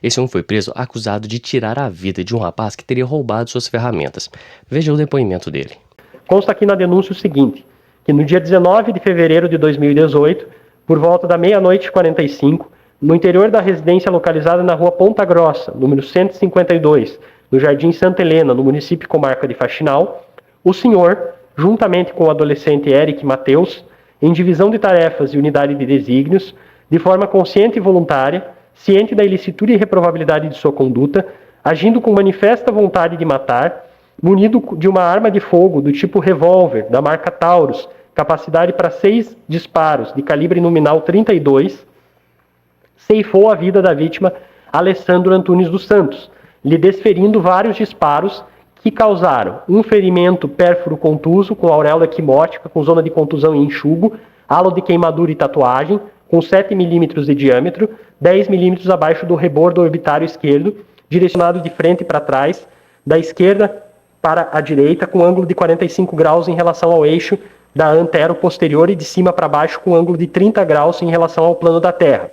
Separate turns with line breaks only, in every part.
Esse homem foi preso acusado de tirar a vida de um rapaz que teria roubado suas ferramentas. Veja o depoimento dele.
Consta aqui na denúncia o seguinte, que no dia 19 de fevereiro de 2018, por volta da 00:45, no interior da residência localizada na rua Ponta Grossa, número 152, no Jardim Santa Helena, no município e comarca de Faxinal, o senhor, juntamente com o adolescente Eric Mateus, em divisão de tarefas e unidade de desígnios, de forma consciente e voluntária, ciente da ilicitude e reprovabilidade de sua conduta, agindo com manifesta vontade de matar, munido de uma arma de fogo do tipo revólver, da marca Taurus, capacidade para 6 disparos, de calibre nominal 32, ceifou a vida da vítima Alessandro Antunes dos Santos, lhe desferindo vários disparos que causaram um ferimento pérfuro contuso com auréola equimótica, com zona de contusão e enxugo, halo de queimadura e tatuagem, com 7 milímetros de diâmetro, 10 milímetros abaixo do rebordo orbitário esquerdo, direcionado de frente para trás, da esquerda para a direita, com ângulo de 45 graus em relação ao eixo da antero-posterior e de cima para baixo, com ângulo de 30 graus em relação ao plano da Terra.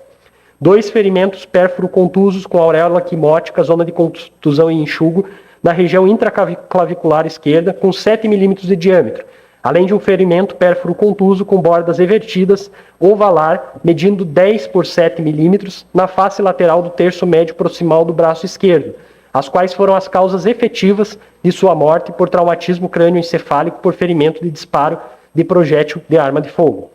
2 ferimentos pérfuro-contusos com auréola quimótica, zona de contusão e enxugo, na região intraclavicular esquerda, com 7 milímetros de diâmetro, além de um ferimento pérfuro-contuso com bordas evertidas, ovalar, medindo 10 por 7 milímetros, na face lateral do terço médio proximal do braço esquerdo, as quais foram as causas efetivas de sua morte por traumatismo crânioencefálico por ferimento de disparo de projétil de arma de fogo.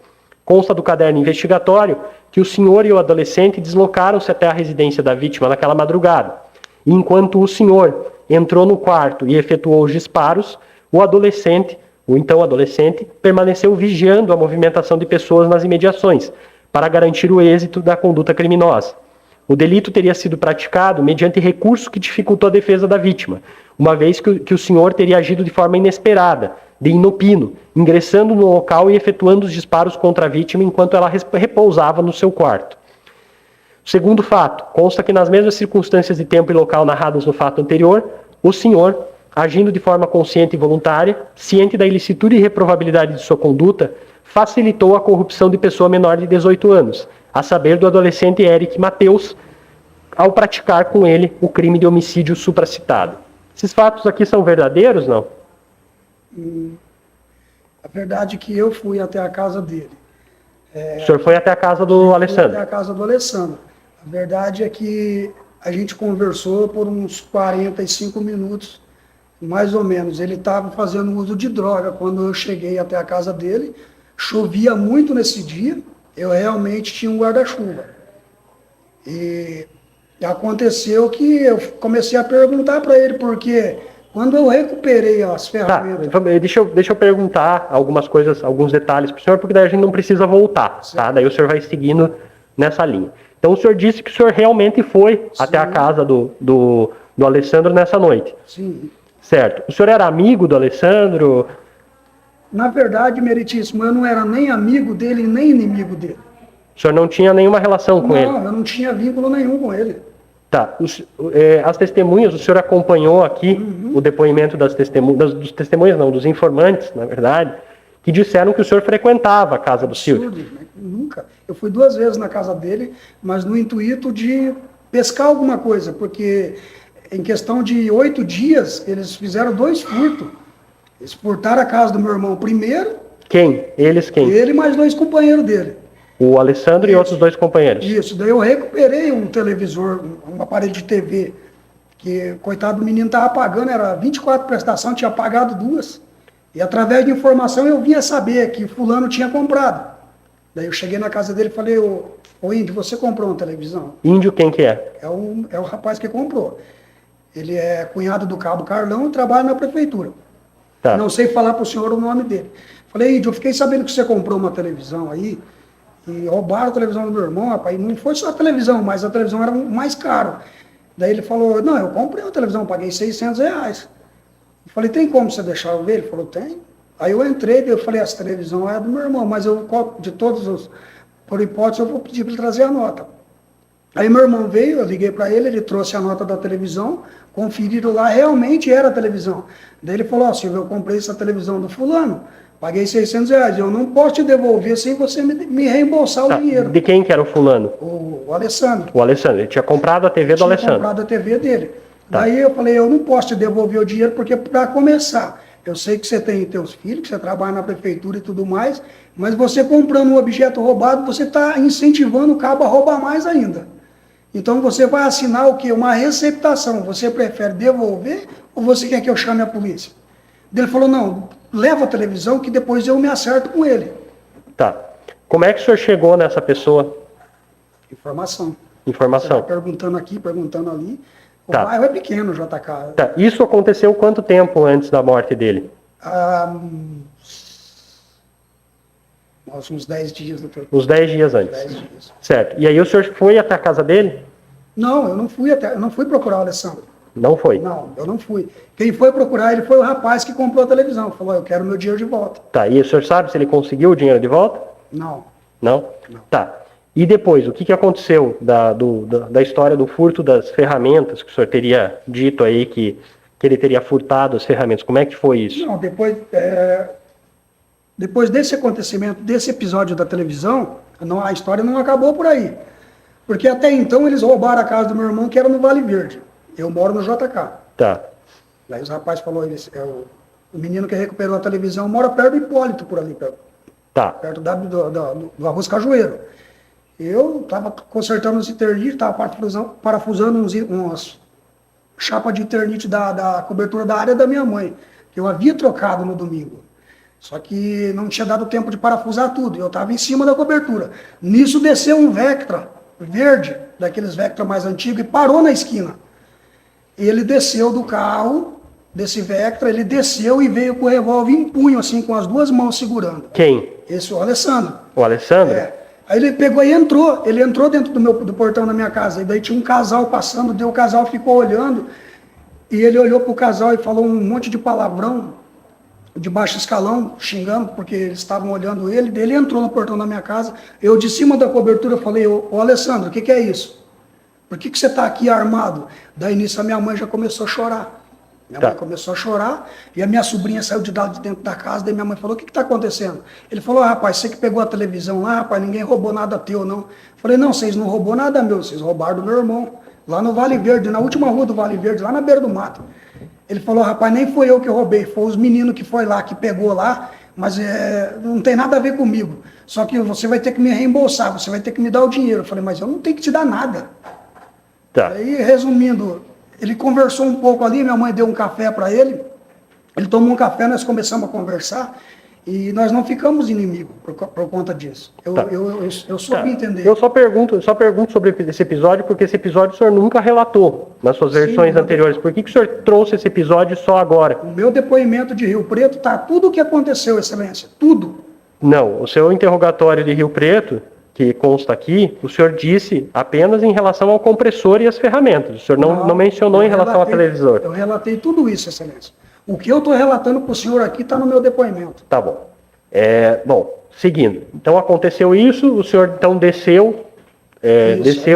Consta do caderno investigatório que o senhor e o adolescente deslocaram-se até a residência da vítima naquela madrugada. E enquanto o senhor entrou no quarto e efetuou os disparos, o então adolescente, permaneceu vigiando a movimentação de pessoas nas imediações, para garantir o êxito da conduta criminosa. O delito teria sido praticado mediante recurso que dificultou a defesa da vítima, uma vez que o senhor teria agido de forma inesperada, de inopino, ingressando no local e efetuando os disparos contra a vítima enquanto ela repousava no seu quarto. Segundo fato, consta que nas mesmas circunstâncias de tempo e local narradas no fato anterior, o senhor, agindo de forma consciente e voluntária, ciente da ilicitude e reprovabilidade de sua conduta, facilitou a corrupção de pessoa menor de 18 anos, a saber do adolescente Eric Mateus, ao praticar com ele o crime de homicídio supracitado. Esses fatos aqui são verdadeiros, não?
A verdade é que eu fui até a casa dele.
O senhor foi até a casa do Alessandro?
Até a casa do Alessandro. A verdade é que a gente conversou por uns 45 minutos, mais ou menos. Ele estava fazendo uso de droga quando eu cheguei até a casa dele. Chovia muito nesse dia. Eu realmente tinha um guarda-chuva. E aconteceu que eu comecei a perguntar para ele, porque quando eu recuperei as ferramentas...
Tá, deixa eu perguntar algumas coisas, alguns detalhes para o senhor, porque daí a gente não precisa voltar, tá? Daí o senhor vai seguindo nessa linha. Então o senhor disse que o senhor realmente foi até a casa do Alessandro nessa noite.
Sim.
Certo. O senhor era amigo do Alessandro?
Na verdade, meritíssimo, eu não era nem amigo dele, nem inimigo dele.
O senhor não tinha nenhuma relação com ele?
Não, eu não tinha vínculo nenhum com ele.
Tá. As testemunhas, o senhor acompanhou aqui o depoimento das testemunhas, dos testemunhas não, dos informantes, na verdade, que disseram que o senhor frequentava a casa do Silvio.
Nunca. Eu fui 2 vezes na casa dele, mas no intuito de pescar alguma coisa, porque em questão de 8 dias, eles fizeram 2 furtos. Eles furtaram a casa do meu irmão primeiro.
Quem? Eles quem?
Ele mais 2 companheiros dele.
O Alessandro e outros 2 companheiros.
Isso, daí eu recuperei um televisor, um aparelho de TV, que coitado do menino estava pagando, era 24 prestações, tinha pagado 2. E através de informação eu vinha saber que fulano tinha comprado. Daí eu cheguei na casa dele e falei, ô Índio, você comprou uma televisão?
Índio quem que é?
É o rapaz que comprou. Ele é cunhado do Cabo Carlão e trabalha na prefeitura.
Tá.
Não sei falar para o senhor o nome dele. Falei, Índio, eu fiquei sabendo que você comprou uma televisão aí, e roubaram a televisão do meu irmão, rapaz. E não foi só a televisão, mas a televisão era mais caro. Daí ele falou, não, eu comprei uma televisão, paguei R$600. Eu falei, tem como você deixar eu ver? Ele falou, tem. Aí eu entrei, eu falei, essa televisão é do meu irmão, mas eu, de todos os, por hipótese, eu vou pedir para ele trazer a nota. Aí meu irmão veio, eu liguei para ele, ele trouxe a nota da televisão, conferiram lá, realmente era a televisão. Daí ele falou, ó, Silvio, eu comprei essa televisão do fulano, Paguei R$ 600. Eu não posso te devolver sem você me reembolsar o
Tá.
dinheiro.
De quem que era o fulano?
O Alessandro.
O Alessandro. Ele tinha comprado a TV do
Tinha
Alessandro.
comprado a TV dele.
Tá.
Daí eu falei, eu não posso te devolver o dinheiro, porque para começar, eu sei que você tem teus filhos, que você trabalha na prefeitura e tudo mais, mas você comprando um objeto roubado, você está incentivando o cabo a roubar mais ainda. Então você vai assinar o quê? Uma receptação. Você prefere devolver ou você quer que eu chame a polícia? Ele falou, não, leva a televisão que depois eu me acerto com ele.
Tá. Como é que o senhor chegou nessa pessoa?
Informação.
Informação.
Você vai perguntando aqui, perguntando ali. O
Tá.
bairro é pequeno, JK.
Tá. Isso aconteceu quanto tempo antes da morte dele?
Nossa, uns 10 dias. Doutor.
Uns 10 dias antes.
10 dias.
Certo. E aí o senhor foi até a casa dele?
Não, eu não fui procurar o Alessandro.
Não foi?
Não, eu não fui. Quem foi procurar ele foi o rapaz que comprou a televisão. Falou, eu quero meu dinheiro de volta.
Tá. E o senhor sabe se ele conseguiu o dinheiro de volta?
Não.
Não?
Não.
Tá. E depois, o que aconteceu da história do furto das ferramentas, que o senhor teria dito aí que ele teria furtado as ferramentas? Como é que foi isso?
Não, depois desse acontecimento, desse episódio da televisão, a história não acabou por aí. Porque até então eles roubaram a casa do meu irmão, que era no Vale Verde. Eu moro no JK.
Tá.
Aí os rapazes falaram, o menino que recuperou a televisão mora perto do Hipólito, por ali,
Tá.
perto do Arroz Cajueiro. Eu estava consertando os internites, estava parafusando umas chapas de internite da cobertura da área da minha mãe, que eu havia trocado no domingo. Só que não tinha dado tempo de parafusar tudo, eu estava em cima da cobertura. Nisso desceu um Vectra verde, daqueles Vectra mais antigos, e parou na esquina. Ele desceu do carro, desse Vectra, ele desceu e veio com o revólver em punho, assim, com as duas mãos segurando.
Quem?
Esse é o Alessandro.
O Alessandro?
É. Aí ele pegou e entrou. Ele entrou dentro do portão da minha casa. E daí tinha um casal passando, o casal ficou olhando. E ele olhou pro casal e falou um monte de palavrão de baixo escalão, xingando, porque eles estavam olhando ele. Daí ele entrou no portão da minha casa. Eu, de cima da cobertura, falei, ô Alessandro, o que é isso? Por que você está aqui armado? Daí nisso a minha mãe já começou a chorar. Minha mãe começou a chorar e a minha sobrinha saiu de dentro da casa. Daí minha mãe falou, o que está acontecendo? Ele falou, rapaz, você que pegou a televisão lá, rapaz, ninguém roubou nada teu, não. Falei, não, vocês não roubou nada meu, vocês roubaram do meu irmão. Lá no Vale Verde, na última rua do Vale Verde, lá na beira do mato. Ele falou, rapaz, nem foi eu que roubei, foi os meninos que foi lá, que pegou lá, mas não tem nada a ver comigo. Só que você vai ter que me reembolsar, você vai ter que me dar o dinheiro. Eu falei, mas eu não tenho que te dar nada.
Tá.
Aí, resumindo, ele conversou um pouco ali, minha mãe deu um café para ele, ele tomou um café, nós começamos a conversar, e nós não ficamos inimigos por conta disso. Eu soube entender.
Eu só pergunto sobre esse episódio, porque esse episódio o senhor nunca relatou nas suas versões anteriores. Por que o senhor trouxe esse episódio só agora?
O meu depoimento de Rio Preto tá tudo o que aconteceu, Excelência, tudo.
Não, o seu interrogatório de Rio Preto, que consta aqui, o senhor disse apenas em relação ao compressor e as ferramentas. O senhor não mencionou em relação ao televisor.
Eu relatei tudo isso, Excelência. O que eu estou relatando para o senhor aqui está no meu depoimento.
Tá bom. Bom, seguindo. Então aconteceu isso, o senhor então desceu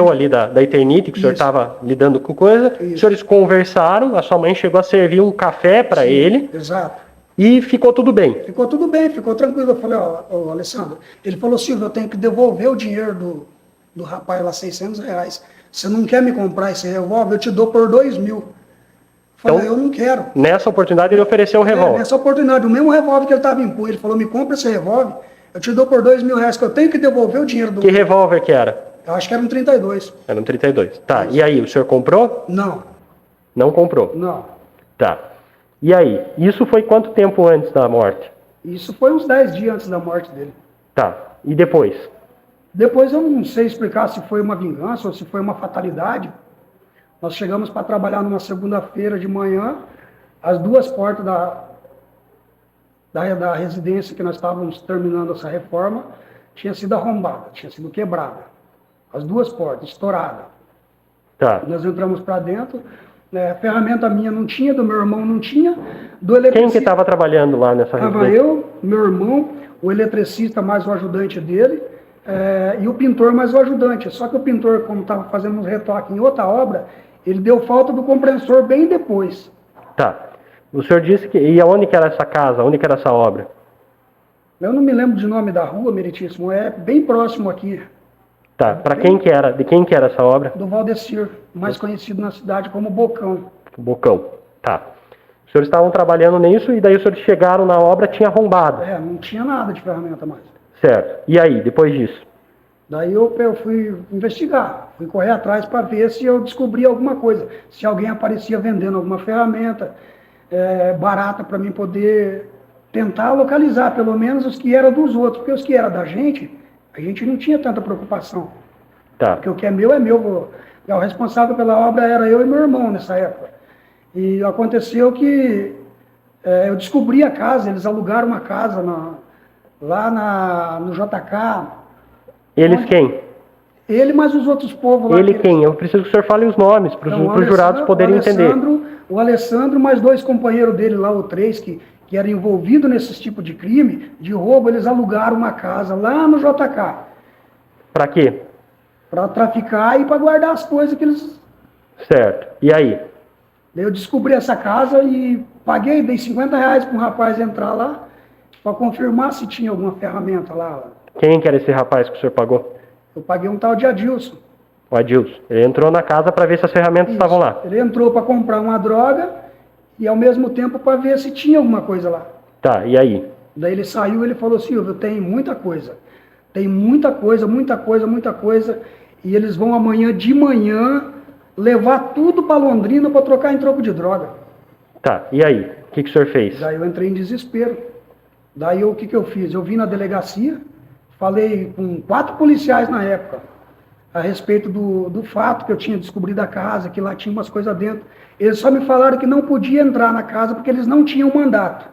ali da Eternite, que o senhor estava lidando com coisa. Isso. Os senhores conversaram, a sua mãe chegou a servir um café para ele.
Exato.
E ficou tudo bem.
Ficou tudo bem, ficou tranquilo. Eu falei, ó, Alessandro, ele falou, Silvio, eu tenho que devolver o dinheiro do rapaz lá, R$600. Você não quer me comprar esse revólver? Eu te dou por 2.000. Falei, então, eu não quero.
Nessa oportunidade ele ofereceu o revólver.
Nessa oportunidade, o mesmo revólver que ele estava em punho, ele falou, me compra esse revólver, eu te dou por R$2.000, que eu tenho que devolver o dinheiro do...
Que revólver que era?
Eu acho que era um 32.
Era um 32. Tá, e aí, o senhor comprou?
Não.
Não comprou?
Não.
Tá. E aí, isso foi quanto tempo antes da morte?
Isso foi uns 10 dias antes da morte dele.
Tá, e depois?
Depois eu não sei explicar se foi uma vingança ou se foi uma fatalidade. Nós chegamos para trabalhar numa segunda-feira de manhã, as duas portas da residência que nós estávamos terminando essa reforma tinha sido arrombada, tinha sido quebrada. As duas portas, estouradas.
Tá.
Nós entramos para dentro, ferramenta minha não tinha, do meu irmão não tinha, do eletricista...
Quem que estava trabalhando lá nessa residência?
Estava eu, meu irmão, o eletricista mais o ajudante dele, e o pintor mais o ajudante. Só que o pintor, como estava fazendo uns retoques em outra obra, ele deu falta do compressor bem depois.
Tá. O senhor disse que... E aonde que era essa casa? Onde que era essa obra?
Eu não me lembro de nome da rua, meritíssimo, é bem próximo aqui.
Tá, para quem que era? De quem que era essa obra?
Do Valdecir, mais conhecido na cidade como Bocão.
Bocão. Tá. Os senhores estavam trabalhando nisso e daí os senhores chegaram na obra, tinha arrombado.
Não tinha nada de ferramenta mais.
Certo. E aí, depois disso?
Daí eu fui investigar, fui correr atrás para ver se eu descobria alguma coisa, se alguém aparecia vendendo alguma ferramenta barata para mim poder tentar localizar, pelo menos os que eram dos outros, porque os que eram da gente, a gente não tinha tanta preocupação.
Tá.
Porque o que é meu. O responsável pela obra era eu e meu irmão nessa época. E aconteceu que eu descobri a casa, eles alugaram uma casa lá no JK.
Eles quem?
Ele mais os outros povos lá.
Ele quem? Eu preciso que o senhor fale os nomes, para os jurados poderem entender.
O Alessandro, mais 2 companheiros dele lá, ou 3, que eram envolvidos nesses tipos de crime, de roubo, eles alugaram uma casa lá no JK.
Para quê?
Para traficar e para guardar as coisas que eles...
Certo. E aí?
Daí eu descobri essa casa e paguei, dei R$50 para um rapaz entrar lá, para confirmar se tinha alguma ferramenta lá.
Quem que era esse rapaz que o senhor pagou?
Eu paguei um tal de Adilson.
O Adilson. Ele entrou na casa para ver se as ferramentas estavam lá.
Ele entrou para comprar uma droga e ao mesmo tempo para ver se tinha alguma coisa lá.
Tá, e aí?
Daí ele saiu e ele falou, Silvio, tem muita coisa. Tem muita coisa, muita coisa, muita coisa. E eles vão amanhã de manhã levar tudo para Londrina para trocar em troco de droga.
Tá, e aí? O que o senhor fez?
Daí eu entrei em desespero. Daí o que eu fiz? Eu vim na delegacia, falei com 4 policiais na época, a respeito do fato que eu tinha descobrido a casa, que lá tinha umas coisas dentro. Eles só me falaram que não podia entrar na casa porque eles não tinham mandato.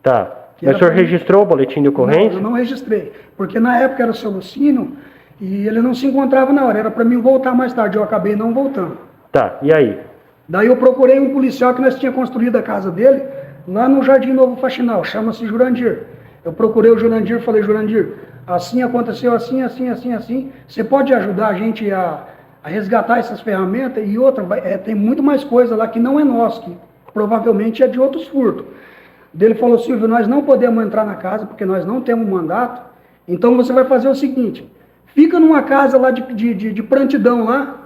Tá. Mas o senhor registrou o boletim de ocorrência?
Não, eu não registrei. Porque na época era o seu Lucínio e ele não se encontrava na hora. Era para mim voltar mais tarde. Eu acabei não voltando.
Tá, e aí?
Daí eu procurei um policial que nós tínhamos construído a casa dele lá no Jardim Novo Faxinal. Chama-se Jurandir. Eu procurei o Jurandir e falei, Jurandir, assim aconteceu, assim, assim, assim, assim. Você pode ajudar a gente a resgatar essas ferramentas? E outra, tem muito mais coisa lá que não é nosso, que provavelmente é de outros furtos. Ele falou, Silvio, nós não podemos entrar na casa porque nós não temos mandato, então você vai fazer o seguinte, fica numa casa lá de prontidão lá,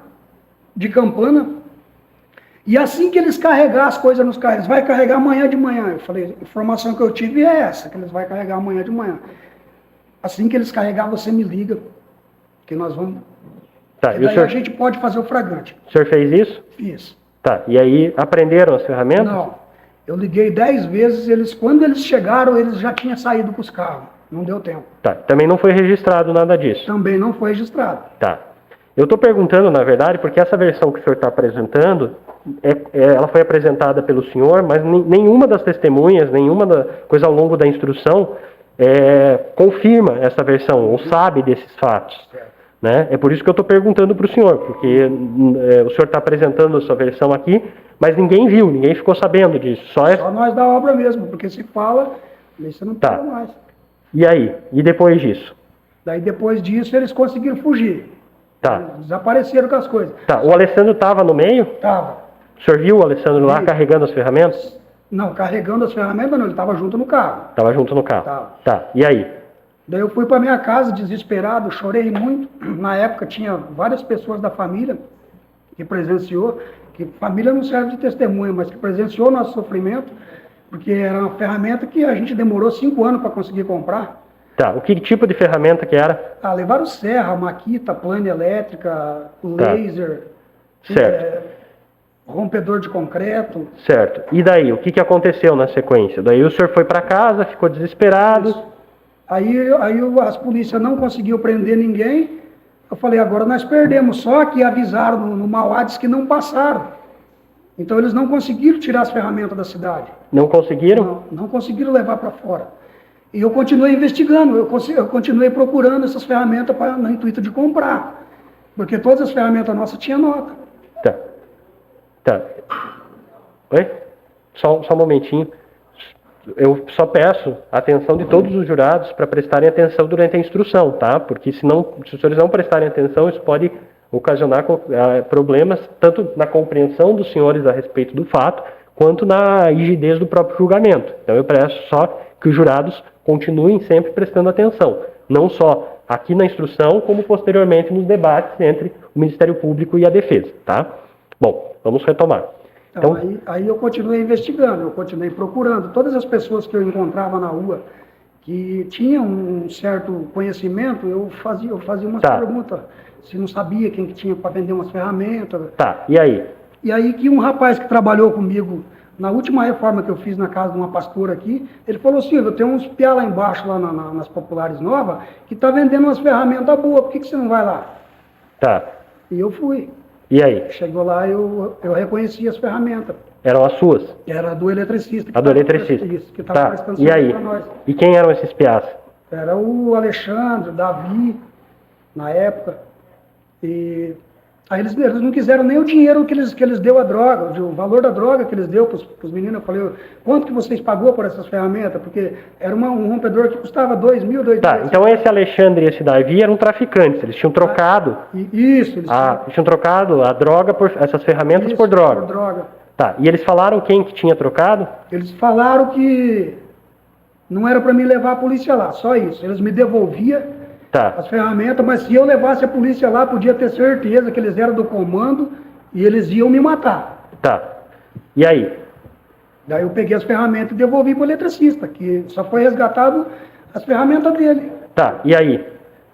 de campana, e assim que eles carregar as coisas nos carros, eles vai carregar amanhã de manhã. Eu falei, a informação que eu tive é essa, que eles vão carregar amanhã de manhã. Assim que eles carregar, você me liga, que nós vamos...
Tá,
e daí a gente pode fazer o flagrante.
O senhor fez isso?
Fiz.
Tá, e aí aprenderam as ferramentas?
Não. Eu liguei 10 vezes, quando eles chegaram, eles já tinham saído com os carros. Não deu tempo.
Tá, também não foi registrado nada disso?
Também não foi registrado.
Tá. Eu estou perguntando, na verdade, porque essa versão que o senhor está apresentando, ela foi apresentada pelo senhor, mas nenhuma das testemunhas, nenhuma coisa ao longo da instrução confirma essa versão, ou sabe desses fatos. Né? É por isso que eu estou perguntando para o senhor, porque o senhor está apresentando a sua versão aqui, mas ninguém viu, ninguém ficou sabendo disso. Só
nós da obra mesmo, porque se fala, isso não precisa mais.
E aí? E depois disso?
Daí depois disso eles conseguiram fugir.
Tá.
Desapareceram com as coisas.
Tá. O Alessandro estava no meio?
Estava.
O senhor viu o Alessandro lá carregando as ferramentas?
Não, carregando as ferramentas não, ele estava junto no carro.
Estava junto no carro.
Tava.
Tá. E aí?
Daí eu fui para minha casa desesperado, chorei muito. Na época tinha várias pessoas da família que presenciou, que família não serve de testemunha, mas que presenciou nosso sofrimento, porque era uma ferramenta que a gente demorou 5 anos para conseguir comprar.
Tá, o que tipo de ferramenta que era?
Levaram serra, maquita, plana elétrica, laser,
certo.
Rompedor de concreto.
Certo. E daí, o que aconteceu na sequência? Daí o senhor foi para casa, ficou desesperado.
Isso. Aí as polícias não conseguiu prender ninguém. Eu falei, agora nós perdemos. Só que avisaram no Mauá, disse que não passaram. Então eles não conseguiram tirar as ferramentas da cidade.
Não conseguiram?
Não conseguiram levar para fora. E eu continuei investigando, eu continuei procurando essas ferramentas no intuito de comprar. Porque todas as ferramentas nossas tinham nota.
Tá. Oi? Só um momentinho. Eu só peço a atenção de todos os jurados para prestarem atenção durante a instrução, tá? Porque se os senhores não prestarem atenção, isso pode ocasionar problemas tanto na compreensão dos senhores a respeito do fato, quanto na rigidez do próprio julgamento. Então eu peço só
que os jurados continuem sempre prestando atenção, não só aqui na instrução, como posteriormente nos debates entre o Ministério Público e a defesa, tá? Bom, vamos retomar.
Então, aí eu continuei investigando, eu continuei procurando. Todas as pessoas que eu encontrava na rua que tinham um certo conhecimento, eu fazia umas perguntas. Se não sabia quem que tinha para vender umas ferramentas.
Tá, e aí?
E aí que um rapaz que trabalhou comigo na última reforma que eu fiz na casa de uma pastora aqui, ele falou, Silvio, tem uns piá lá embaixo, lá nas Populares Novas, que tá vendendo umas ferramentas boas, por que você não vai lá?
Tá.
E eu fui.
E aí?
Chegou lá, eu reconheci as ferramentas.
Eram as suas?
Era do eletricista.
A do eletricista.
Isso, que estava prestando
E aí?
para nós.
E quem eram esses piás?
Era o Alexandre, o Davi, na época. E aí eles não quiseram nem o dinheiro que eles deu a droga, o valor da droga que eles deu para os meninos. Eu falei, quanto que vocês pagou por essas ferramentas? Porque era um rompedor que custava 2 mil, 2 mil.
Tá, então esse Alexandre e esse Davi eram traficantes, eles tinham trocado.
Isso,
eles tinham trocado a droga por essas ferramentas por droga.
Por droga.
Tá, e eles falaram quem que tinha trocado?
Eles falaram que não era para me levar a polícia lá, só isso. Eles me devolviam as ferramentas, mas se eu levasse a polícia lá, podia ter certeza que eles eram do comando e eles iam me matar.
Tá. E aí?
Daí eu peguei as ferramentas e devolvi para o eletricista, que só foi resgatado as ferramentas dele.
Tá, e aí?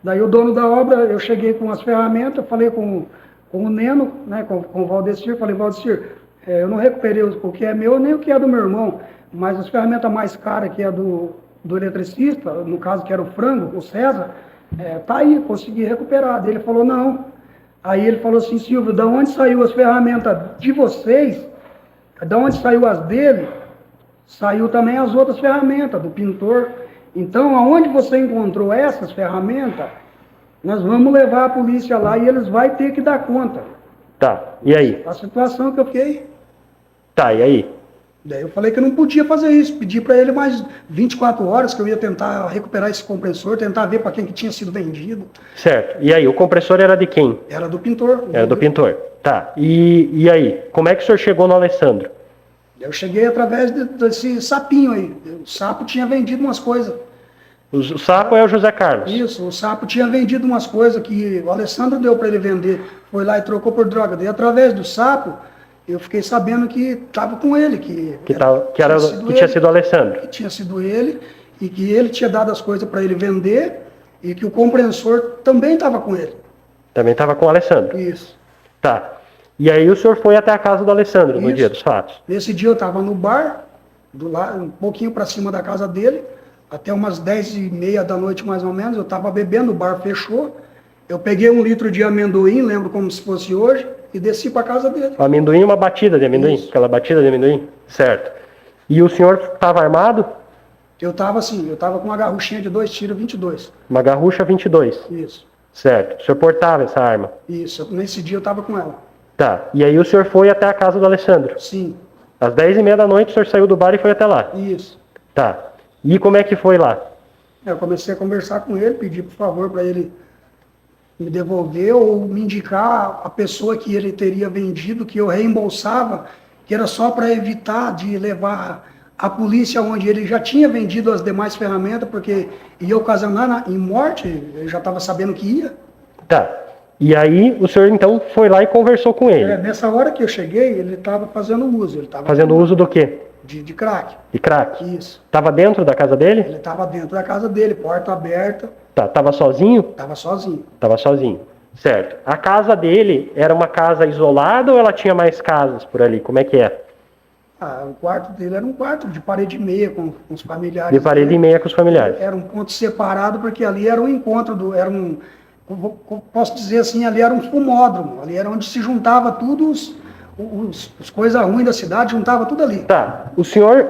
Daí o dono da obra, eu cheguei com as ferramentas, falei com o Neno, né, com o Valdecir, falei, Valdecir, eu não recuperei o que é meu nem o que é do meu irmão, mas as ferramentas mais caras que é do eletricista, no caso que era o Frango, o César, tá aí, consegui recuperar. Daí ele falou, não. Aí ele falou assim, Silvio, da onde saiu as ferramentas de vocês, da onde saiu as dele, saiu também as outras ferramentas do pintor. Então, aonde você encontrou essas ferramentas, nós vamos levar a polícia lá e eles vão ter que dar conta.
Tá, e aí?
A situação que eu fiquei.
Tá, e aí?
Daí eu falei que eu não podia fazer isso, pedi para ele mais 24 horas que eu ia tentar recuperar esse compressor, tentar ver para quem que tinha sido vendido.
Certo, e aí, o compressor era de quem?
Era do pintor.
Era do pintor, tá. E aí, como é que o senhor chegou no Alessandro?
Eu cheguei através desse sapinho aí, o sapo tinha vendido umas coisas.
O sapo é o José Carlos?
Isso, o sapo tinha vendido umas coisas que o Alessandro deu para ele vender, foi lá e trocou por droga. Daí através do sapo, eu fiquei sabendo que estava com ele, que
tinha sido o Alessandro.
Que tinha sido ele, e que ele tinha dado as coisas para ele vender, e que o compressor também estava com ele.
Também estava com o Alessandro?
Isso.
Tá. E aí o senhor foi até a casa do Alessandro no dia dos fatos?
Nesse dia eu estava no bar, um pouquinho para cima da casa dele, até umas 10h30 da noite mais ou menos, eu estava bebendo, o bar fechou, eu peguei 1 litro de amendoim, lembro como se fosse hoje, e desci para casa dele.
O amendoim, uma batida de amendoim?
Isso.
Aquela batida de amendoim? Certo. E o senhor estava armado?
Eu estava assim, eu estava com uma garruchinha de 2 tiros 22.
Uma garrucha 22?
Isso.
Certo. O senhor portava essa arma?
Isso, nesse dia eu estava com ela.
Tá. E aí o senhor foi até a casa do Alessandro?
Sim.
Às 10h30 da noite o senhor saiu do bar e foi até lá?
Isso.
Tá. E como é que foi lá?
Eu comecei a conversar com ele, pedi por favor para ele me devolver ou me indicar a pessoa que ele teria vendido, que eu reembolsava, que era só para evitar de levar a polícia onde ele já tinha vendido as demais ferramentas, porque ia ocasionar em morte, eu já estava sabendo que ia.
Tá. E aí o senhor então foi lá e conversou com ele?
Nessa hora que eu cheguei, ele estava fazendo uso. Ele tava
fazendo uso do quê?
De crack.
De crack?
Isso.
Estava dentro da casa dele?
Ele estava dentro da casa dele, porta aberta.
Tá, estava sozinho?
Estava sozinho.
Estava sozinho, certo. A casa dele era uma casa isolada ou ela tinha mais casas por ali? Como é que é?
O quarto dele era um quarto de parede e meia com os familiares.
De parede e meia com os familiares.
Era um ponto separado porque ali era um encontro, posso dizer assim, ali era um fumódromo. Ali era onde se juntava tudo os coisas ruins da cidade, juntava tudo ali.
Tá. O senhor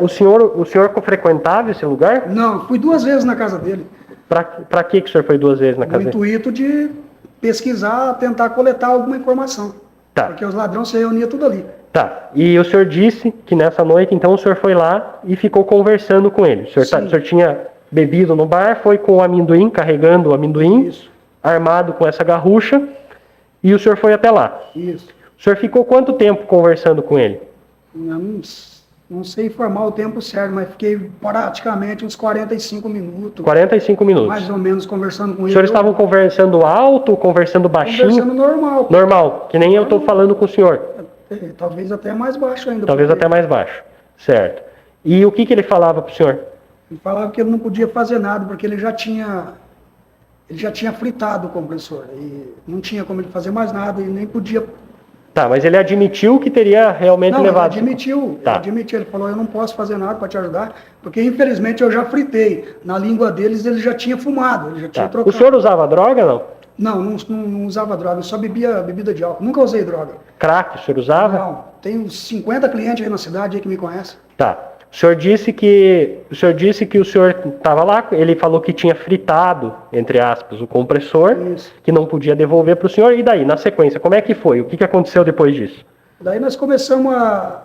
frequentava esse lugar?
Não, fui 2 vezes na casa dele.
Pra que o senhor foi 2 vezes na casa dele?
No intuito de pesquisar, tentar coletar alguma informação.
Tá.
Porque os ladrões se reuniam tudo ali.
Tá. E o senhor disse que nessa noite, então, o senhor foi lá e ficou conversando com ele. O senhor tinha bebido no bar, foi com o amendoim, carregando o amendoim,
Isso.
armado com essa garrucha, e o senhor foi até lá.
Isso.
O senhor ficou quanto tempo conversando com ele?
Não sei informar o tempo certo, mas fiquei praticamente uns 45 minutos.
45 minutos.
Mais ou menos conversando com
Os
ele.
senhores estavam conversando alto, conversando baixinho?
Conversando normal.
Normal, que nem eu estou falando com o senhor.
Talvez até mais baixo ainda.
Talvez até mais baixo. Certo. E o que ele falava para o senhor?
Ele falava que ele não podia fazer nada, porque ele já tinha fritado o compressor. E não tinha como ele fazer mais nada, e nem podia.
Tá, mas ele admitiu que teria realmente
Não,
levado.
Ele admitiu,
Tá.
ele falou, eu não posso fazer nada para te ajudar, porque infelizmente eu já fritei. Na língua deles ele já tinha fumado, ele já tinha
Tá.
trocado.
O senhor usava droga, não?
Não usava droga, eu só bebia bebida de álcool. Nunca usei droga.
Crack, o senhor usava?
Não, tenho 50 clientes aí na cidade aí que me conhecem.
Tá. O senhor disse que o senhor estava lá, ele falou que tinha fritado, entre aspas, o compressor,
Isso.
que não podia devolver para o senhor, e daí, na sequência, como é que foi? O que aconteceu depois disso?
Daí nós começamos a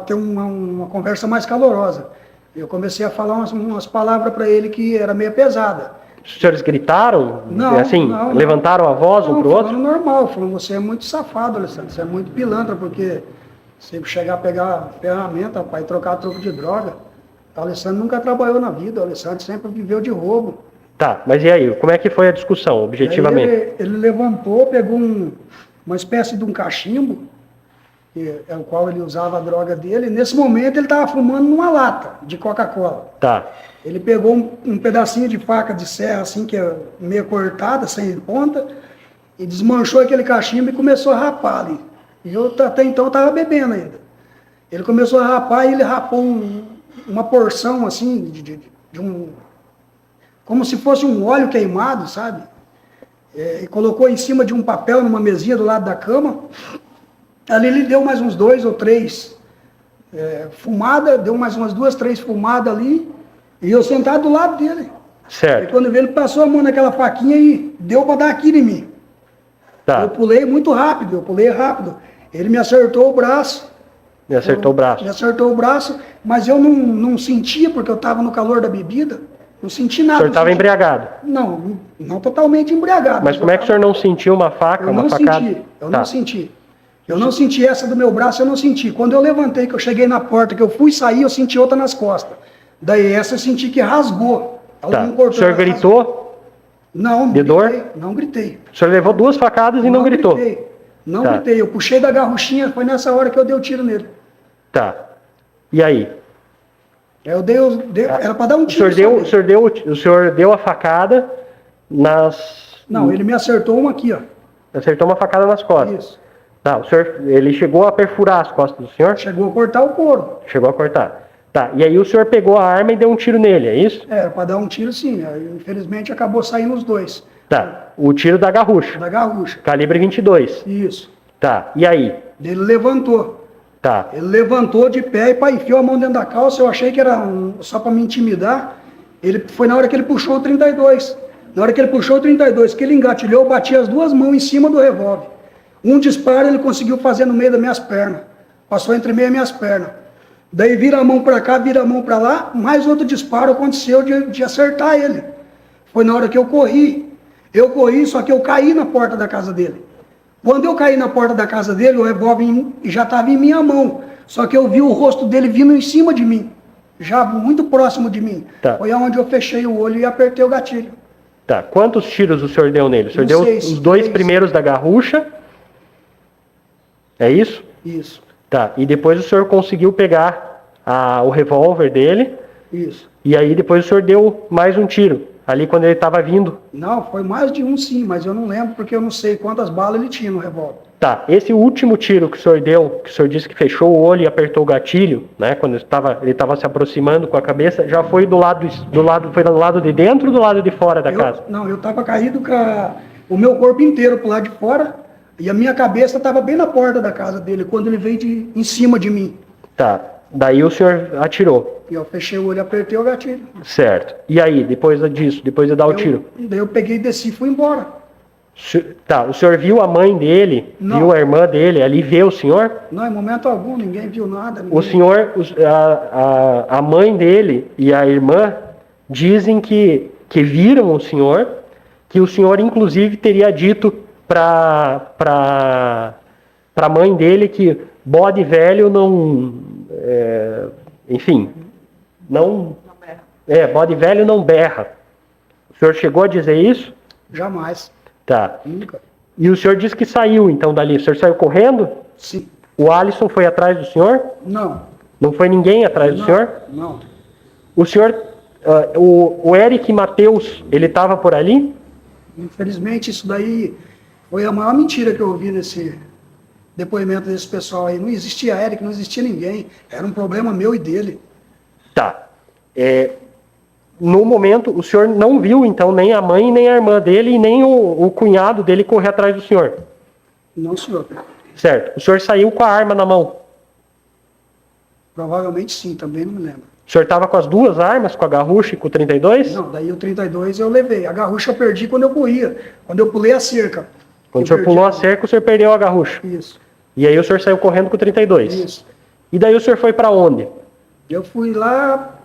ter uma conversa mais calorosa. Eu comecei a falar umas palavras para ele que era meio pesada.
Os senhores gritaram?
Não,
assim,
não.
levantaram a voz um
Não,
pro outro?
falando normal, falando, você é muito safado, Alessandro, você é muito pilantra, porque você chegar a pegar ferramenta para trocar troco de droga, o Alessandro nunca trabalhou na vida, o Alessandro sempre viveu de roubo.
Tá, mas e aí, como é que foi a discussão, objetivamente?
Aí ele levantou, pegou uma espécie de um cachimbo, que é o qual ele usava a droga dele, e nesse momento ele estava fumando numa lata de Coca-Cola.
Tá,
Ele pegou um pedacinho de faca de serra, assim, que é meio cortada, sem ponta, e desmanchou aquele cachimbo e começou a rapar ali. E eu até então estava bebendo ainda. Ele começou a rapar e ele rapou uma porção, assim, de um... como se fosse um óleo queimado, sabe? E colocou em cima de um papel, numa mesinha do lado da cama. Ali ele deu mais uns 2 ou 3 fumadas, deu mais umas 2, 3 fumadas ali, e eu sentado do lado dele. E
certo,
quando ele passou a mão naquela faquinha e deu para dar aqui em mim.
tá,
Eu pulei muito rápido, eu pulei rápido. Ele me acertou o braço.
me acertou o braço.
Me acertou o braço, mas eu não sentia, porque eu estava no calor da bebida, não senti
O
nada.
senhor estava embriagado.
Não totalmente embriagado.
Mas como é que o senhor não sentiu uma faca,
Eu
uma
não
facada?
senti, eu
Tá.
não senti. Eu não senti essa do meu braço, eu não senti. Quando eu levantei, que eu cheguei na porta, que eu fui sair, eu senti outra nas costas. Daí essa eu senti que rasgou. Ela
Tá.
não cortou,
O senhor
ela rasgou.
gritou?
Não,
De dor?
gritei, não gritei.
O senhor levou 2 facadas e não gritou?
Gritei, não
Tá.
gritei. Eu puxei da garruchinha, foi nessa hora que eu dei o tiro nele.
Tá. E aí?
Eu dei, era para dar um
O
tiro.
senhor o senhor deu a facada nas...
Não, ele me acertou uma aqui, ó.
Acertou uma facada nas costas.
Isso.
Tá, o senhor, ele chegou a perfurar as costas do senhor?
Chegou a cortar o couro.
Chegou a cortar. Tá, e aí o senhor pegou a arma e deu um tiro nele, é isso?
Era para dar um tiro, sim. Aí, infelizmente acabou saindo os 2.
Tá, o tiro da garrucha,
Da garrucha.
calibre 22.
Isso.
Tá, e aí?
Ele levantou.
Tá,
Ele levantou de pé e pá, enfiou a mão dentro da calça. Eu achei que era só para me intimidar. Foi na hora que ele puxou o 32. Na hora que ele puxou o 32, que ele engatilhou, eu bati as 2 mãos em cima do revólver. Um disparo ele conseguiu fazer no meio das minhas pernas. Passou entre meio das minhas pernas. Daí vira a mão para cá, vira a mão para lá. Mais outro disparo aconteceu de acertar ele. Foi na hora que eu corri. Eu corri, só que eu caí na porta da casa dele. Quando eu caí na porta da casa dele, o revólver já estava em minha mão. Só que eu vi o rosto dele vindo em cima de mim. Já muito próximo de mim.
Tá.
Foi onde eu fechei o olho e apertei o gatilho.
tá. Quantos tiros o senhor deu nele? O senhor
Uns
deu
6,
os 2
6.
primeiros da garrucha? É isso?
Isso,
Tá, e depois o senhor conseguiu pegar o revólver dele,
isso.
e aí depois o senhor deu mais um tiro, ali quando ele estava vindo.
Não, foi mais de um sim, mas eu não lembro porque eu não sei quantas balas ele tinha no revólver.
Tá, esse último tiro que o senhor deu, que o senhor disse que fechou o olho e apertou o gatilho, né, quando ele estava se aproximando com a cabeça, já foi foi do lado de dentro ou do lado de fora da casa?
Não, eu estava caído com o meu corpo inteiro pro lado de fora e a minha cabeça estava bem na porta da casa dele, quando ele veio em cima de mim.
Tá, daí o senhor atirou,
E eu fechei o olho e apertei o gatilho.
certo. E aí, depois disso, depois de dar o tiro?
Daí eu peguei e desci e fui embora.
Tá, o senhor viu a mãe dele,
Não.
viu a irmã dele ali, vê o senhor?
Não, em momento algum, ninguém viu nada.
O senhor, a mãe dele e a irmã dizem que viram o senhor, que o senhor inclusive teria dito para a mãe dele que bode velho enfim, não... bode velho não berra. O senhor chegou a dizer isso?
Jamais.
Tá.
Nunca.
E o senhor disse que saiu, então, dali. O senhor saiu correndo?
Sim.
O Alisson foi atrás do senhor?
Não.
Não foi ninguém atrás do senhor?
Não.
O senhor, o Eric Mateus, ele estava por ali?
Infelizmente, isso daí foi a maior mentira que eu ouvi nesse depoimento desse pessoal aí. Não existia Eric, não existia ninguém. Era um problema meu e dele.
Tá. No momento, o senhor não viu, então, nem a mãe, nem a irmã dele, e nem o cunhado dele correr atrás do senhor?
Não, senhor.
Certo. O senhor saiu com a arma na mão?
Provavelmente sim, também não me lembro.
O senhor estava com as duas armas, com a garrucha e com o 32?
Não, daí o 32 eu levei. A garrucha eu perdi quando eu corria, quando eu pulei a cerca.
Quando o senhor pulou a cerca, o senhor perdeu a garrucha?
Isso.
E aí o senhor saiu correndo com o 32?
Isso.
E daí o senhor foi para onde?
Eu fui lá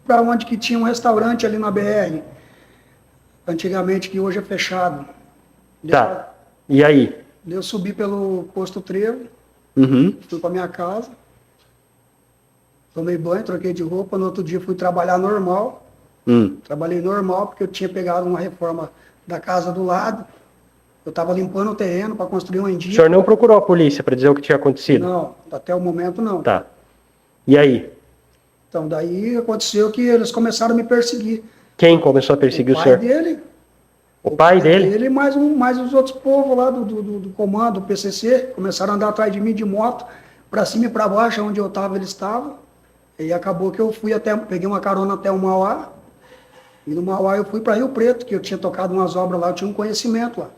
para onde que tinha um restaurante ali na BR, antigamente, que hoje é fechado.
Tá. E aí?
Eu subi pelo posto Trevo, fui para minha casa, tomei banho, troquei de roupa, no outro dia fui trabalhar normal. Trabalhei normal porque eu tinha pegado uma reforma da casa do lado. Eu estava limpando o terreno para construir um endia.
O senhor não procurou a polícia para dizer o que tinha acontecido?
Não, até o momento não.
Tá. E aí?
Então daí aconteceu que eles começaram a me perseguir.
Quem começou a perseguir o senhor?
O pai dele.
O pai dele?
Ele e mais os outros povos lá do comando, do PCC, começaram a andar atrás de mim de moto, para cima e para baixo, onde eu estava, eles estavam. E acabou que eu fui peguei uma carona até o Mauá, e no Mauá eu fui para Rio Preto, que eu tinha tocado umas obras lá, eu tinha um conhecimento lá.